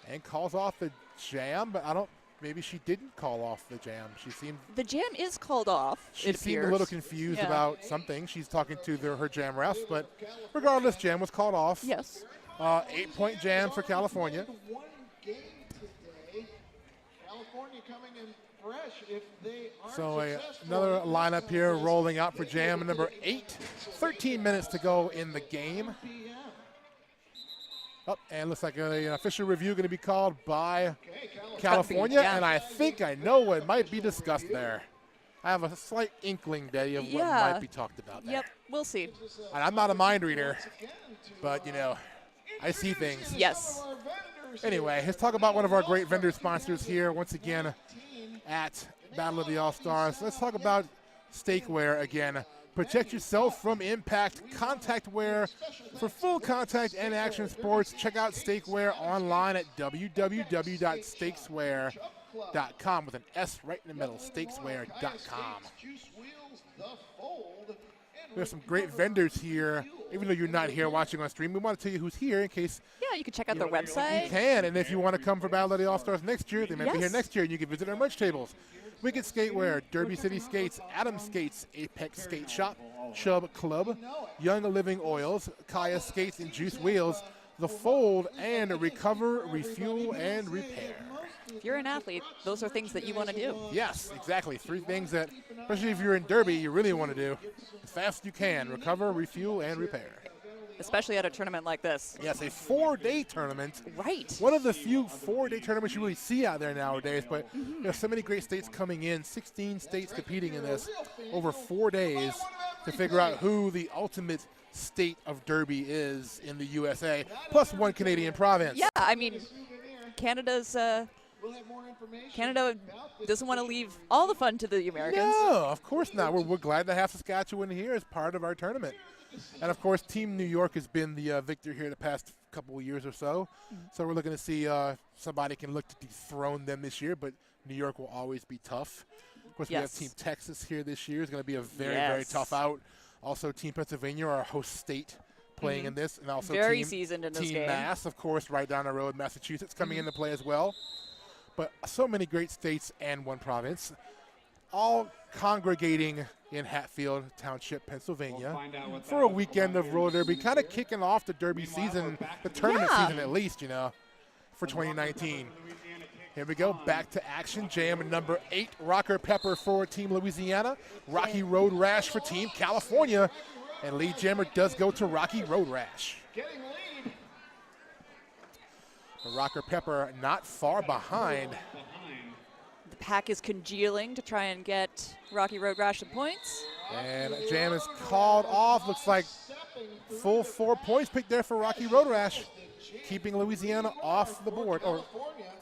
and calls off the jam, but maybe she didn't call off the jam. The jam is called off, She it seemed appears. a little confused about something. She's talking to her jam refs, but regardless, jam was called off. Yes. 8-point jam for California. One game today. California coming in fresh if they aren't So successful. another lineup here rolling out for jam number 8. 13 minutes to go in the game. Oh, and looks like an official review going to be called by California, Yeah. and I think I know what might be discussed there. I have a slight inkling, Betty, of what might be talked about there. Yep, we'll see. And I'm not a mind reader, but, you know, I see things. Yes. Anyway, let's talk about one of our great vendor sponsors here once again at Battle of the All-Stars. Let's talk about Stakeware again. Protect yourself from impact. Contact wear for full contact and action sports. Check out Stakeware online at www.stakeswear.com with an S right in the middle, stakeswear.com. We have some great vendors here. Even though you're not here watching on stream, we want to tell you who's here in case Yeah, you can check out their you website. can. And if you want to come for Battle of the All-Stars next year, they might be here Yes. next year, and you can visit our merch tables. Wicked Skatewear, Derby City Skates, Adams Skates, Apex Skate Shop, Chubb Club, Young Living Oils, Kaya Skates and Juice Wheels, The Fold, and Recover, Refuel, and Repair. If you're an athlete, those are things that you want to do. Yes, exactly. 3 things that, especially if you're in Derby, you really want to do as fast as you can. Recover, refuel, and repair. Especially at a tournament like this. Yes, a 4-day tournament. Right. One of the few 4-day tournaments you really see out there nowadays, but there's so many great states coming in, 16 states competing in this over 4 days to figure out who the ultimate state of Derby is in the USA, plus 1 Canadian province. Yeah, I mean, Canada doesn't want to leave all the fun to the Americans. No, of course not. We're glad to have Saskatchewan here as part of our tournament. And, of course, Team New York has been the victor here the past couple of years or so. So we're looking to see somebody can look to dethrone them this year, but New York will always be tough. Of course, we have Team Texas here this year. It's going to be a very, very tough out. Also, Team Pennsylvania, our host state, playing in this. And also Very seasoned in this Team game. Mass, of course, right down the road, Massachusetts, coming into play as well. But so many great states and 1 province, all congregating in Hatfield Township, Pennsylvania, for a weekend of roller derby, kind of kicking off the derby season, the tournament season at least, you know, for 2019. Here we go, back to action. Jam number 8, Rocker Pepper for Team Louisiana, Rocky Road Rash for Team California, and lead jammer does go to Rocky Road Rash. The Rocker Pepper not far behind. The pack is congealing to try and get Rocky Road Rash some points. And jam is called off. Looks like full 4 points picked there for Rocky Road Rash, keeping Louisiana off the board. Or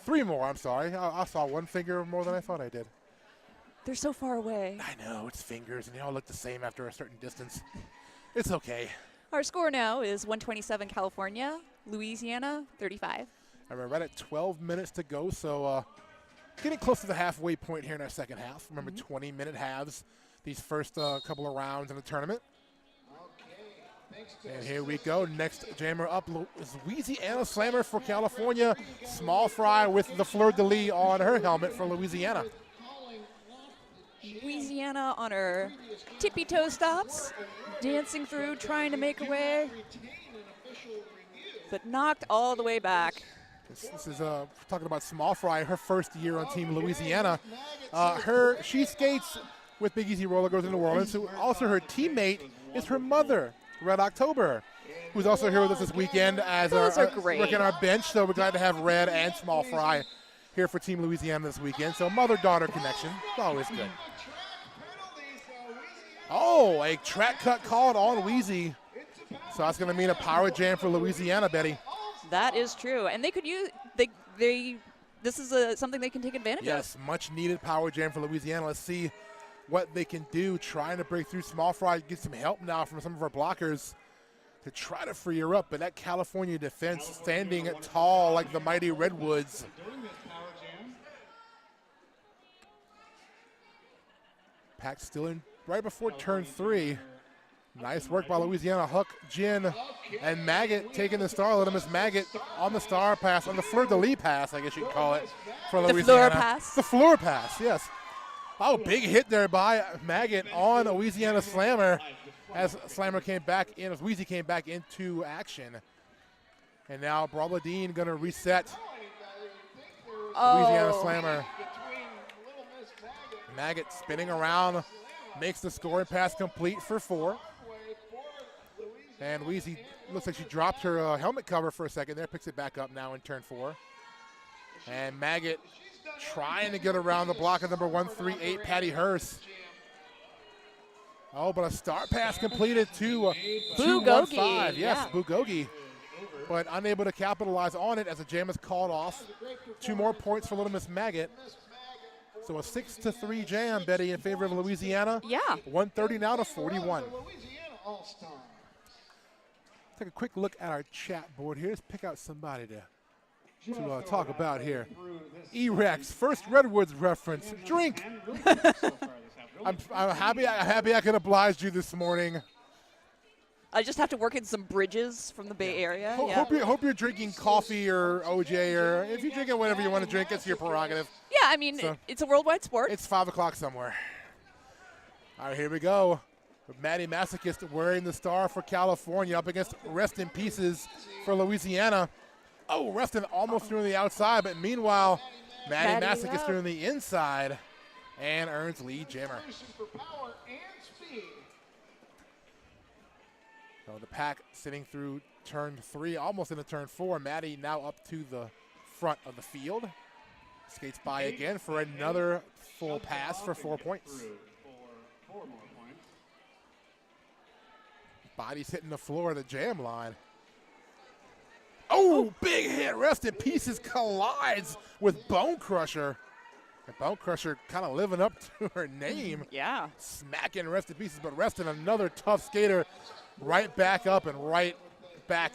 3 more, I'm sorry. I saw 1 finger more than I thought I did. They're so far away. I know, it's fingers, and they all look the same after a certain distance. It's okay. Our score now is 127 California, Louisiana 35. And we're right at 12 minutes to go, so getting close to the halfway point here in our second half. Remember, 20-minute halves these first couple of rounds in the tournament. And here we go. Next jammer up is Louisiana Slammer for California. Small fry with the fleur-de-lis on her helmet for Louisiana. Louisiana on her tippy-toe stops, dancing through, trying to make her way, but knocked all the way back. This is talking about Small Fry, her first year on Team Louisiana. She skates with Big Easy Roller Girls in New Orleans. So also her teammate is her mother, Red October, who's also here with us this weekend as working our bench. So we're glad to have Red and Small Fry here for Team Louisiana this weekend. So mother-daughter connection, it's always good. Oh, a track cut called on Wheezy. So that's going to mean a power jam for Louisiana, Betty. That is true, and they could use this is something they can take advantage of. Yes, much needed power jam for Louisiana. Let's see what they can do, trying to break through. Small Fry, get some help now from some of our blockers to try to free her up. But that California defense standing tall like the mighty Redwoods. Pack still in right before turn 3. Nice work by Louisiana. Huck, Jin, and Maggot taking the star. Let him miss Maggot on the star pass, on the fleur-de-lis pass, I guess you could call it, for Louisiana. The floor pass. The floor pass, yes. Oh, big hit there by Maggot on Louisiana Slammer as Slammer came back in, as Wheezy came back into action. And now Brobladine going to reset Oh. Louisiana Slammer. Maggot spinning around, makes the scoring pass complete for 4. And Weezy looks like she dropped her helmet cover for a second there, picks it back up now in turn 4. And Maggot trying to get around the block of number 138, Patty Hurst. Oh, but a start pass completed to 215. Yes, Bugogi. But unable to capitalize on it as the jam is called off. 2 more points for Little Miss Maggot. So a 6-3 jam, Betty, in favor of Louisiana. Yeah. 130 now to 41. Take a quick look at our chat board here. Let's pick out somebody to talk about here. E-Rex, first Redwoods reference. Drink. I'm happy I can oblige you this morning. I just have to work in some bridges from the Bay Area. Hope you're drinking coffee or OJ, or if you're drinking whatever you want to drink, it's your prerogative. Yeah, I mean, it's a worldwide sport. It's 5 o'clock somewhere. All right, here we go. Maddie Masochist wearing the star for California up against Rest in Pieces for Louisiana. Oh, Reston almost through the outside, but meanwhile, Maddie Masochist through the inside and earns lead jammer. So the pack sitting through turn 3, almost into turn 4. Maddie now up to the front of the field. Skates by again for another full pass for 4 points. Body's hitting the floor of the jam line. Oh, big hit. Rest in Pieces collides with Bone Crusher. And Bone Crusher kind of living up to her name. Yeah. Smacking Rest in Pieces, but Reston, another tough skater, right back up and right back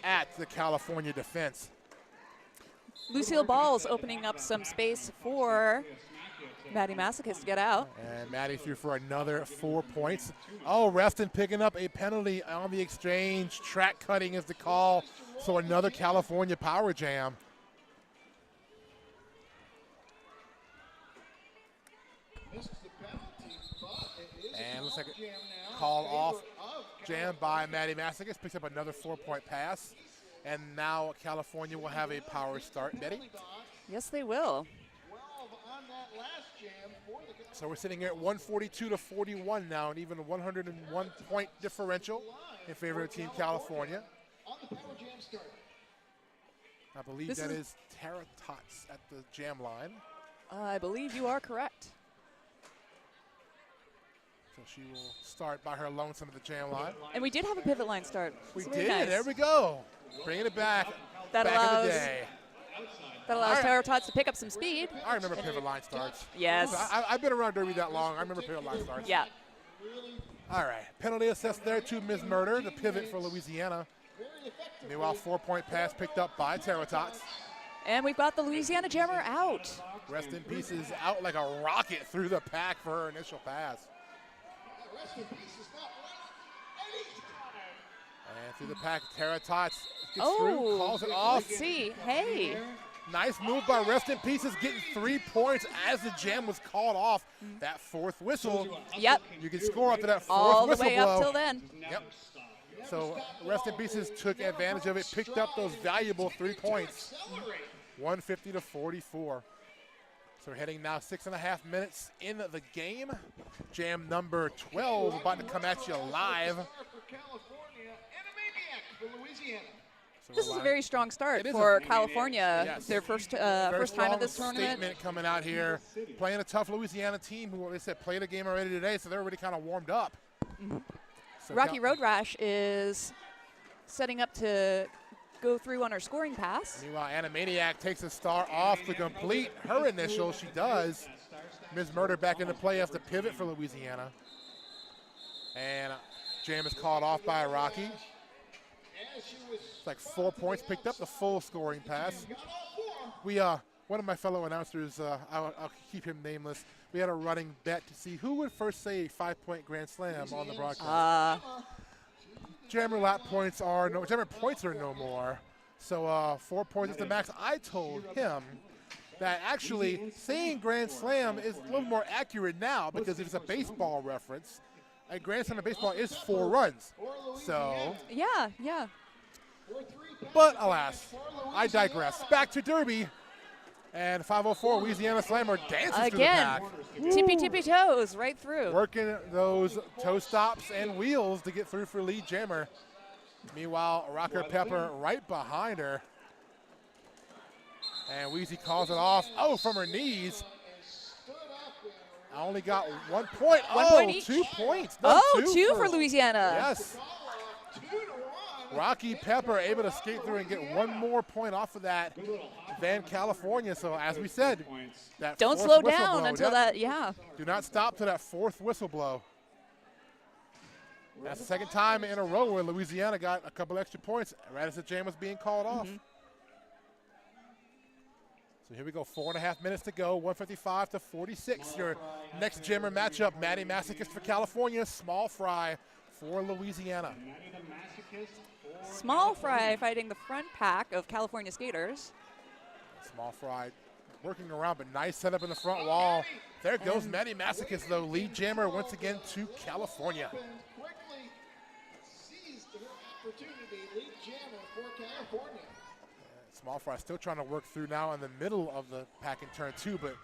at the California defense. Lucille Ball's opening up some space for Maddie Masochist to get out. And Maddie threw for another 4 points. Oh, Reston picking up a penalty on the exchange. Track cutting is the call. So another California power jam. And looks like a call off jam by Maddie Masochist. Picks up another 4-point pass. And now California will have a power start. Betty? Yes, they will. So we're sitting here at 142 to 41 now, and even a 101-point differential in favor of Team California. I believe that is Tara Tots at the jam line. I believe you are correct. So she will start by her lonesome at the jam line. And we did have a pivot line start. We Very did. nice. There we go. Bringing it back. That back allows, in the day. That allows Tara Tots to pick up some speed. I remember pivot line starts. Yes. I've been around Derby that long. I remember pivot line starts. Yeah. All right. Penalty assessed there to Ms. Murder, the pivot for Louisiana. Meanwhile, 4-point pass picked up by Tara Tots. And we've got the Louisiana jammer out. Rest in Pieces out like a rocket through the pack for her initial pass. And through the pack, Tara Tots gets through, calls it off. Let's see. Hey. Nice move by Rest in Pieces, getting 3 points as the jam was called off. That 4th whistle. Yep. You can score after that 4th All the whistle way blow. up till then. Yep. So Rest in Pieces took advantage of it, picked up those valuable 3 points. 150 to 44. So we're heading now 6.5 minutes in the game. Jam number 12 about to come at you live. So This is a very strong start for California. Yes. Their first Very first time at this strong tournament. Statement coming out here, playing a tough Louisiana team who, they said, played a game already today, so they're already kind of warmed up. So Rocky Road Rash is setting up to go through on her scoring pass. Meanwhile, Animaniac takes a star off to complete her initial. She does. Ms. Murder back into play as the pivot for Louisiana. And jam is called off by Rocky. It's like 4 points picked up, the full scoring pass. One of my fellow announcers, I'll keep him nameless, we had a running bet to see who would first say a 5-point grand slam on the broadcast. Jammer points are no more. So 4 points is the max. I told him that actually saying grand slam is a little more accurate now because if it's a baseball reference, a grand slam in baseball is 4 runs. So Yeah. But alas, I digress. Back to Derby. And 504 Louisiana Slammer dances through the Again, pack. tippy toes right through. Working those toe stops and wheels to get through for lead jammer. Meanwhile, Rocker Pepper right behind her. And Wheezy calls it off. Oh, from her knees. I only got 1 point. 1 Oh, point each. 2 points. No, two for Louisiana. Yes. Rocky Pepper able to skate through and get 1 more point off of that than California. So as we said, that Don't fourth slow whistle down blow, until that, yeah. do not stop to that 4th whistle blow. That's the second time in a row where Louisiana got a couple extra points right as the jam was being called off. So here we go, 4.5 minutes to go, 155 to 46. Your next jammer matchup, Maddie Masochist for California, Small Fry for Louisiana. Small Fry fighting the front pack of California skaters. Small Fry working around, but nice setup in the front wall. There goes Maddie Masochist, though, lead jammer once again to California. Quickly seized her opportunity, lead jammer for California. Small Fry still trying to work through now in the middle of the pack in turn 2, but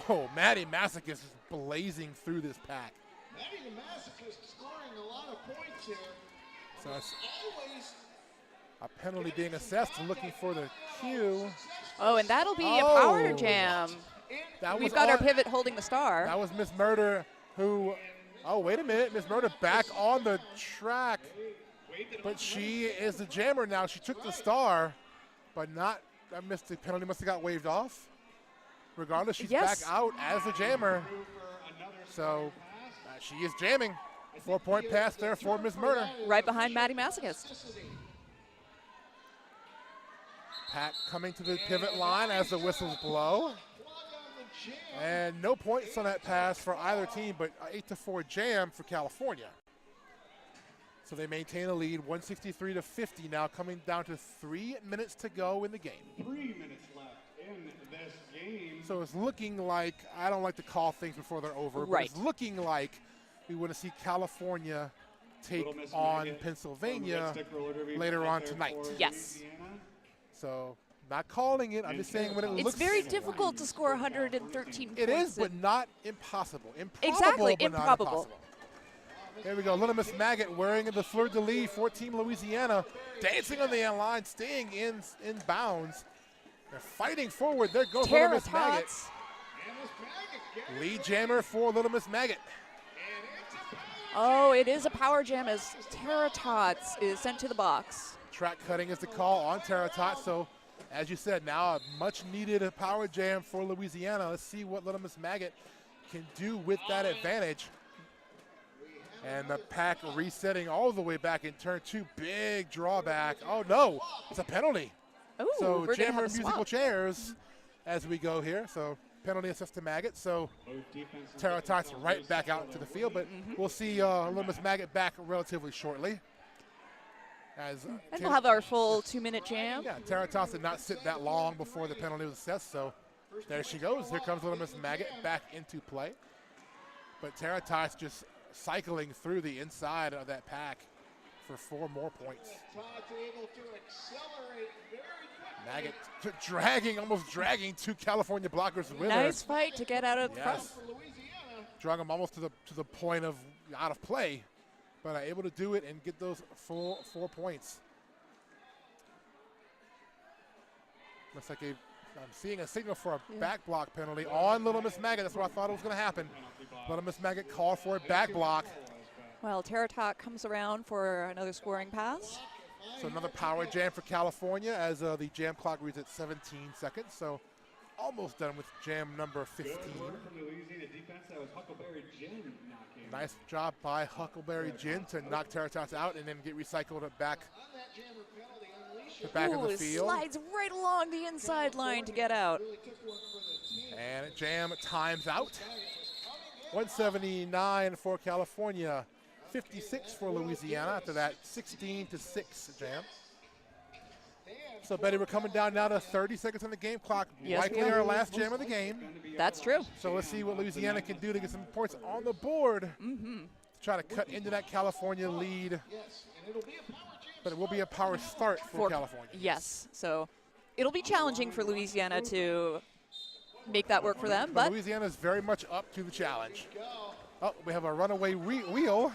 whoa, Maddie Masochist is blazing through this pack. Maddie Masochist scoring a lot of points here. So it's Always a penalty being assessed and looking for the cue. Oh, and that'll be a Oh. power jam. That We've was got our on- pivot holding the star. That was Miss Murder who, oh, wait a minute, Miss Murder back on the track. But she is the jammer now. She took the star, but not, the penalty must have got waved off. Regardless, she's Yes. back out as the jammer. So she is jamming. 4 point pass there for Miss Murder. Right behind Maddie Masochist. Pack coming to the pivot line as the whistles blow. And no points on that pass for either team, but 8-4 jam for California. So they maintain a lead, 163 to 50 now, coming down to 3 minutes to go in the game. 3 minutes left in this game. So it's looking like, I don't like to call things before they're over, but Right. it's looking like we want to see California take Little Miss on Maggot Pennsylvania from Red Stick Roller Derby later right on there tonight. for Yes. Louisiana. So not calling it, I'm just saying when it It's looks. very difficult to score 113 It points. is, but not impossible. Improbable, Exactly, but not improbable. impossible. There we go, Little Miss Maggot wearing the fleur-de-lis for Team Louisiana, dancing on the end line, staying in bounds. They're fighting forward. There goes Little Miss Maggot. Tots. Lead jammer for Little Miss Maggot. Oh, it is a power jam as Tara Tots is sent to the box. Track cutting is the call on Teratot. So, as you said, now a much needed power jam for Louisiana. Let's see what Little Miss Maggot can do with that advantage. And the pack resetting all the way back in turn 2. Big drawback. Oh no, it's a penalty. Oh, So we're gonna jammer have a musical swap. chairs as we go here. So penalty assist to Maggot. So Both defenses Teratot right back out into the field, but we'll see Little Miss Maggot back relatively shortly. As And we'll have our full 2-minute jam. yeah, Teratos did not sit that long before the penalty was assessed, so there she goes. Here comes Little Miss Maggot back into play. But Teratos just cycling through the inside of that pack for 4 more points. Todd's able to accelerate very quickly. Maggot almost dragging 2 California blockers with Nice her. fight to get out of the front. Yes, For Louisiana, drag them almost to the point of out of play, but able to do it and get those full 4 points. Looks like I'm seeing a signal for a back block penalty on Little Miss Maggot. That's what I thought was going to happen. Little Miss Maggot called for a back block. Well, Tara Tot comes around for another scoring pass. So another power jam for California as the jam clock reads at 17 seconds. So almost done with jam number 15. Good work from the Louisiana defense. That was Huckleberry Jim knocking. Nice job by Huckleberry Gin to knock Teratots out and then get recycled back on that jammer penalty, unleashing. to back of Ooh, the it field. slides right along the inside line to get out. Really took one for the team. And jam times out. 179 for California, 56 for Louisiana after that 16-6 jam. So Betty, we're coming down now to 30 seconds on the game clock. Yes, Likely we are. our last jam of the game. That's true. So let's see what Louisiana can do to get some points on the board. To try to cut into that California lead. Yes, and it'll be a power jam but it will be a power start for California. Yes, so it'll be challenging for Louisiana to make that work for them, but Louisiana is very much up to the challenge. Oh, we have a runaway wheel.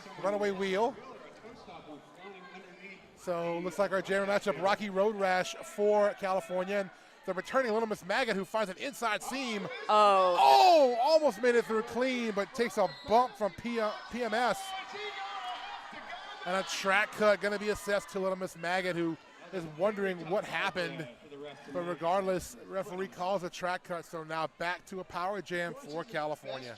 So looks like our jammer matchup, Rocky Road Rash for California. And the returning Little Miss Maggot, who finds an inside seam. Oh, almost made it through clean, but takes a bump from PMS. And a track cut going to be assessed to Little Miss Maggot, who is wondering what happened. But regardless, referee calls a track cut, so now back to a power jam for California.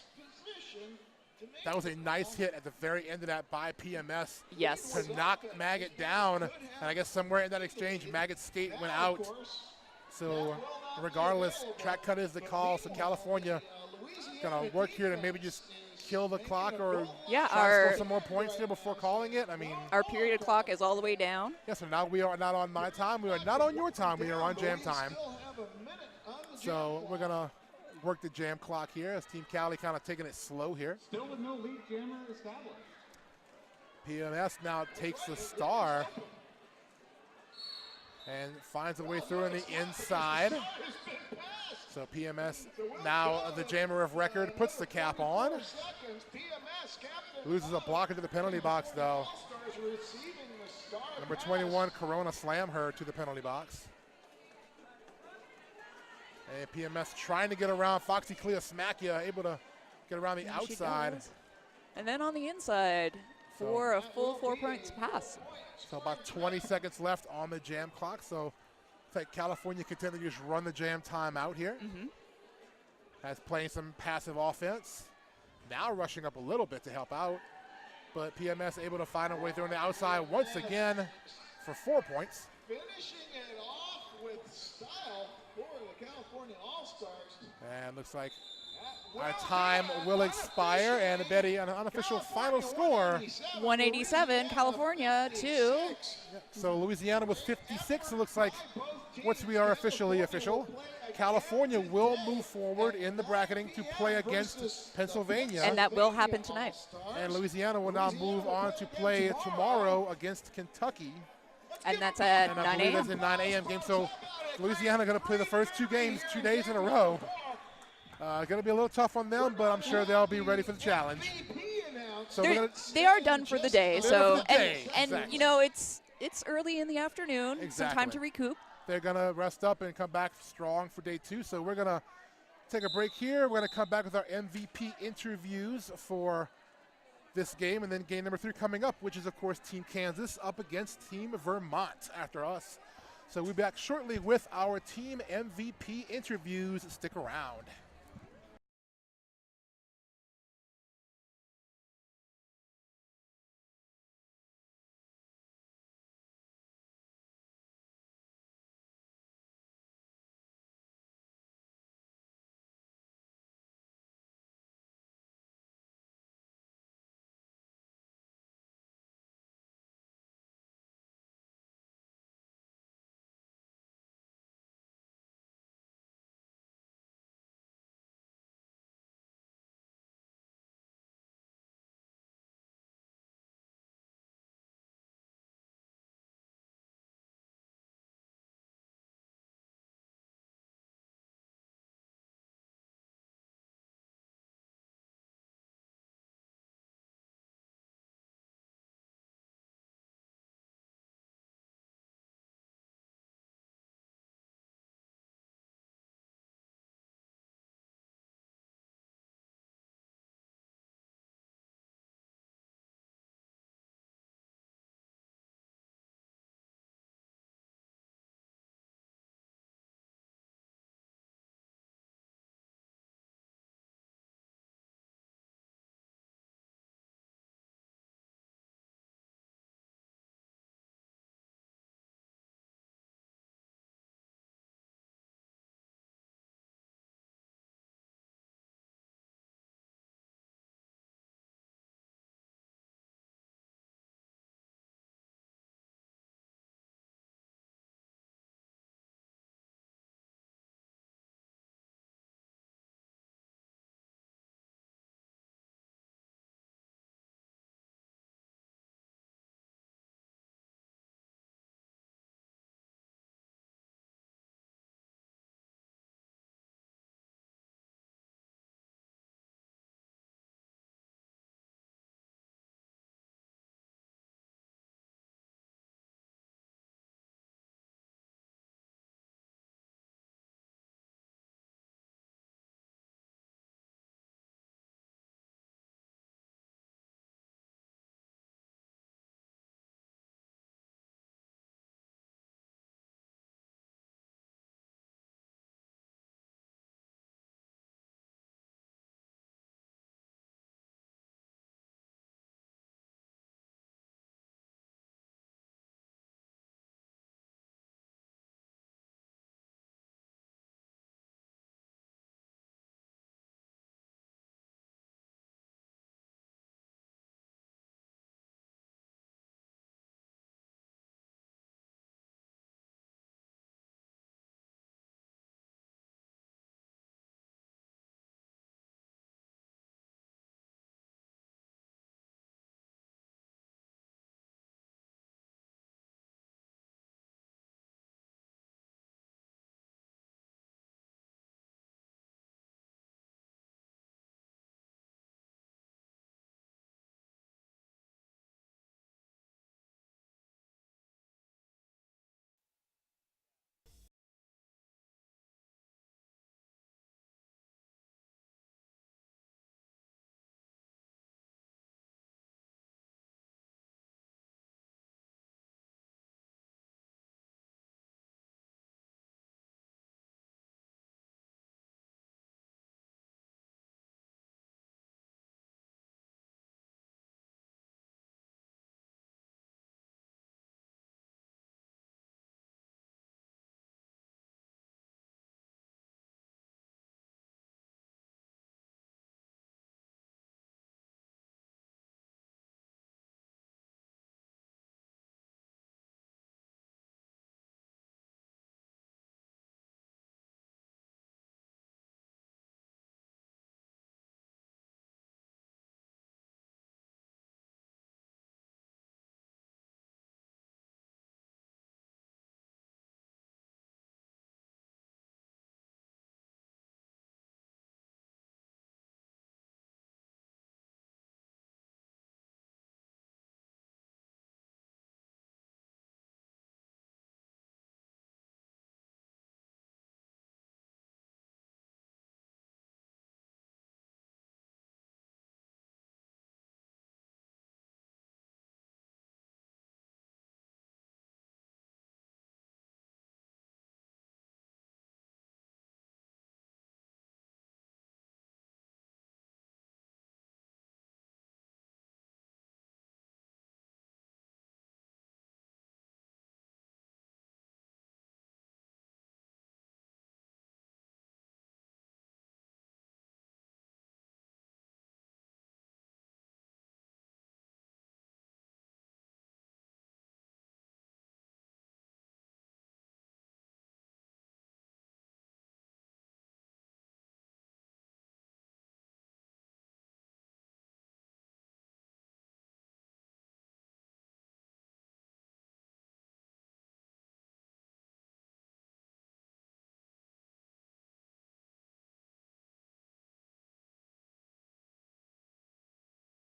That was a nice hit at the very end of that by PMS. Yes. To knock Maggot down. And I guess somewhere in that exchange, Maggot's skate went out. So regardless, track cut is the call. So California going to work here to maybe just kill the clock or try to score some more points here before calling it. I mean, our period clock is all the way down. Yes, so now we are not on my time. We are not on your time. We are on jam time. So we're going to work the jam clock here as Team Cali kind of taking it slow here. Still with no lead jammer established. PMS now takes the star and finds a way through on the inside. So PMS, now the jammer of record, puts the cap on. Loses a blocker to the penalty box, though. Number 21, Corona, slam her to the penalty box. And PMS trying to get around Foxy Clea Smackia, able to get around the outside. And then on the inside for a full 4 points pass. So about 20 seconds left on the jam clock. So it's like California contender just run the jam time out here. Has playing some passive offense. Now rushing up a little bit to help out. But PMS able to find a way through on the outside once again for 4 points. Finishing it off with style for the California All-Stars. And looks like our time will expire. And Betty, an unofficial final score. 187, California, 2. So Louisiana was 56. It looks like once we are officially official, California will move forward in the bracketing to play against Pennsylvania. And that will happen tonight. And Louisiana will now move on to play tomorrow against Kentucky. And that's at And I 9 believe a.m. that's a 9 a.m. game. So Louisiana going to play the first 2 games 2 days in a row. Going to be a little tough on them, but I'm sure they'll be ready for the challenge. So they are done for the day. So exactly. and you know it's early in the afternoon. Exactly. Some time to recoup. They're going to rest up and come back strong for day 2. So we're going to take a break here. We're going to come back with our MVP interviews for this game, and then game number 3 coming up, which is, of course, Team Kansas up against Team Vermont after us. So we'll be back shortly with our team MVP interviews. Stick around.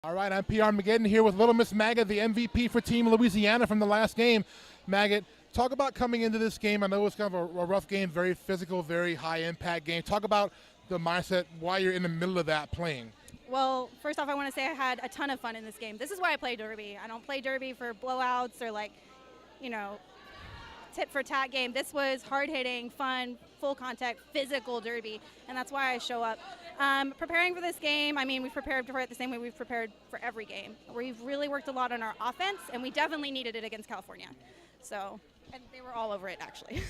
All right, I'm PR Armageddon here with Little Miss Maggot, the MVP for Team Louisiana from the last game. Maggot, talk about coming into this game. I know it's kind of a rough game, very physical, very high-impact game. Talk about the mindset, why you're in the middle of that playing. Well, first off, I want to say I had a ton of fun in this game. This is why I play Derby. I don't play Derby for blowouts or tit-for-tat game. This was hard-hitting, fun, full contact, physical Derby, and that's why I show up. Preparing for this game, I mean, we've prepared for it the same way we've prepared for every game. We've really worked a lot on our offense, and we definitely needed it against California. So, and they were all over it, actually.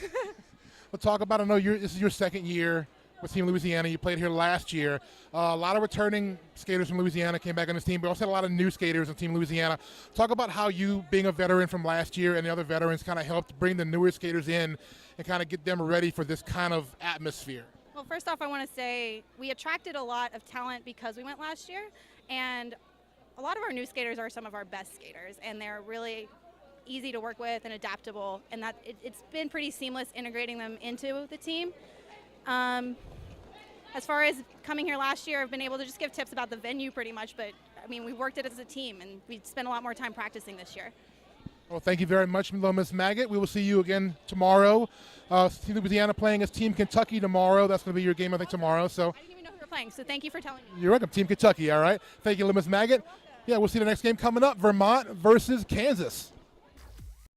We'll talk about, I know this is your second year with Team Louisiana. You played here last year. A lot of returning skaters from Louisiana came back on this team, but also had a lot of new skaters on Team Louisiana. Talk about how you, being a veteran from last year, and the other veterans kind of helped bring the newer skaters in and kind of get them ready for this kind of atmosphere. Well, first off, I want to say we attracted a lot of talent because we went last year, and a lot of our new skaters are some of our best skaters, and they're really easy to work with and adaptable, and that it's been pretty seamless integrating them into the team. As far as coming here last year, I've been able to just give tips about the venue pretty much, but I mean, we worked it as a team, and we spent a lot more time practicing this year. Well, thank you very much, Little Miss Maggot. We will see you again tomorrow. Team Louisiana playing as Team Kentucky tomorrow. That's going to be your game, I think, tomorrow. So I didn't even know who were playing, so thank you for telling me. You're welcome, Team Kentucky, all right? Thank you, Little Miss Maggot. Yeah, we'll see the next game coming up, Vermont versus Kansas.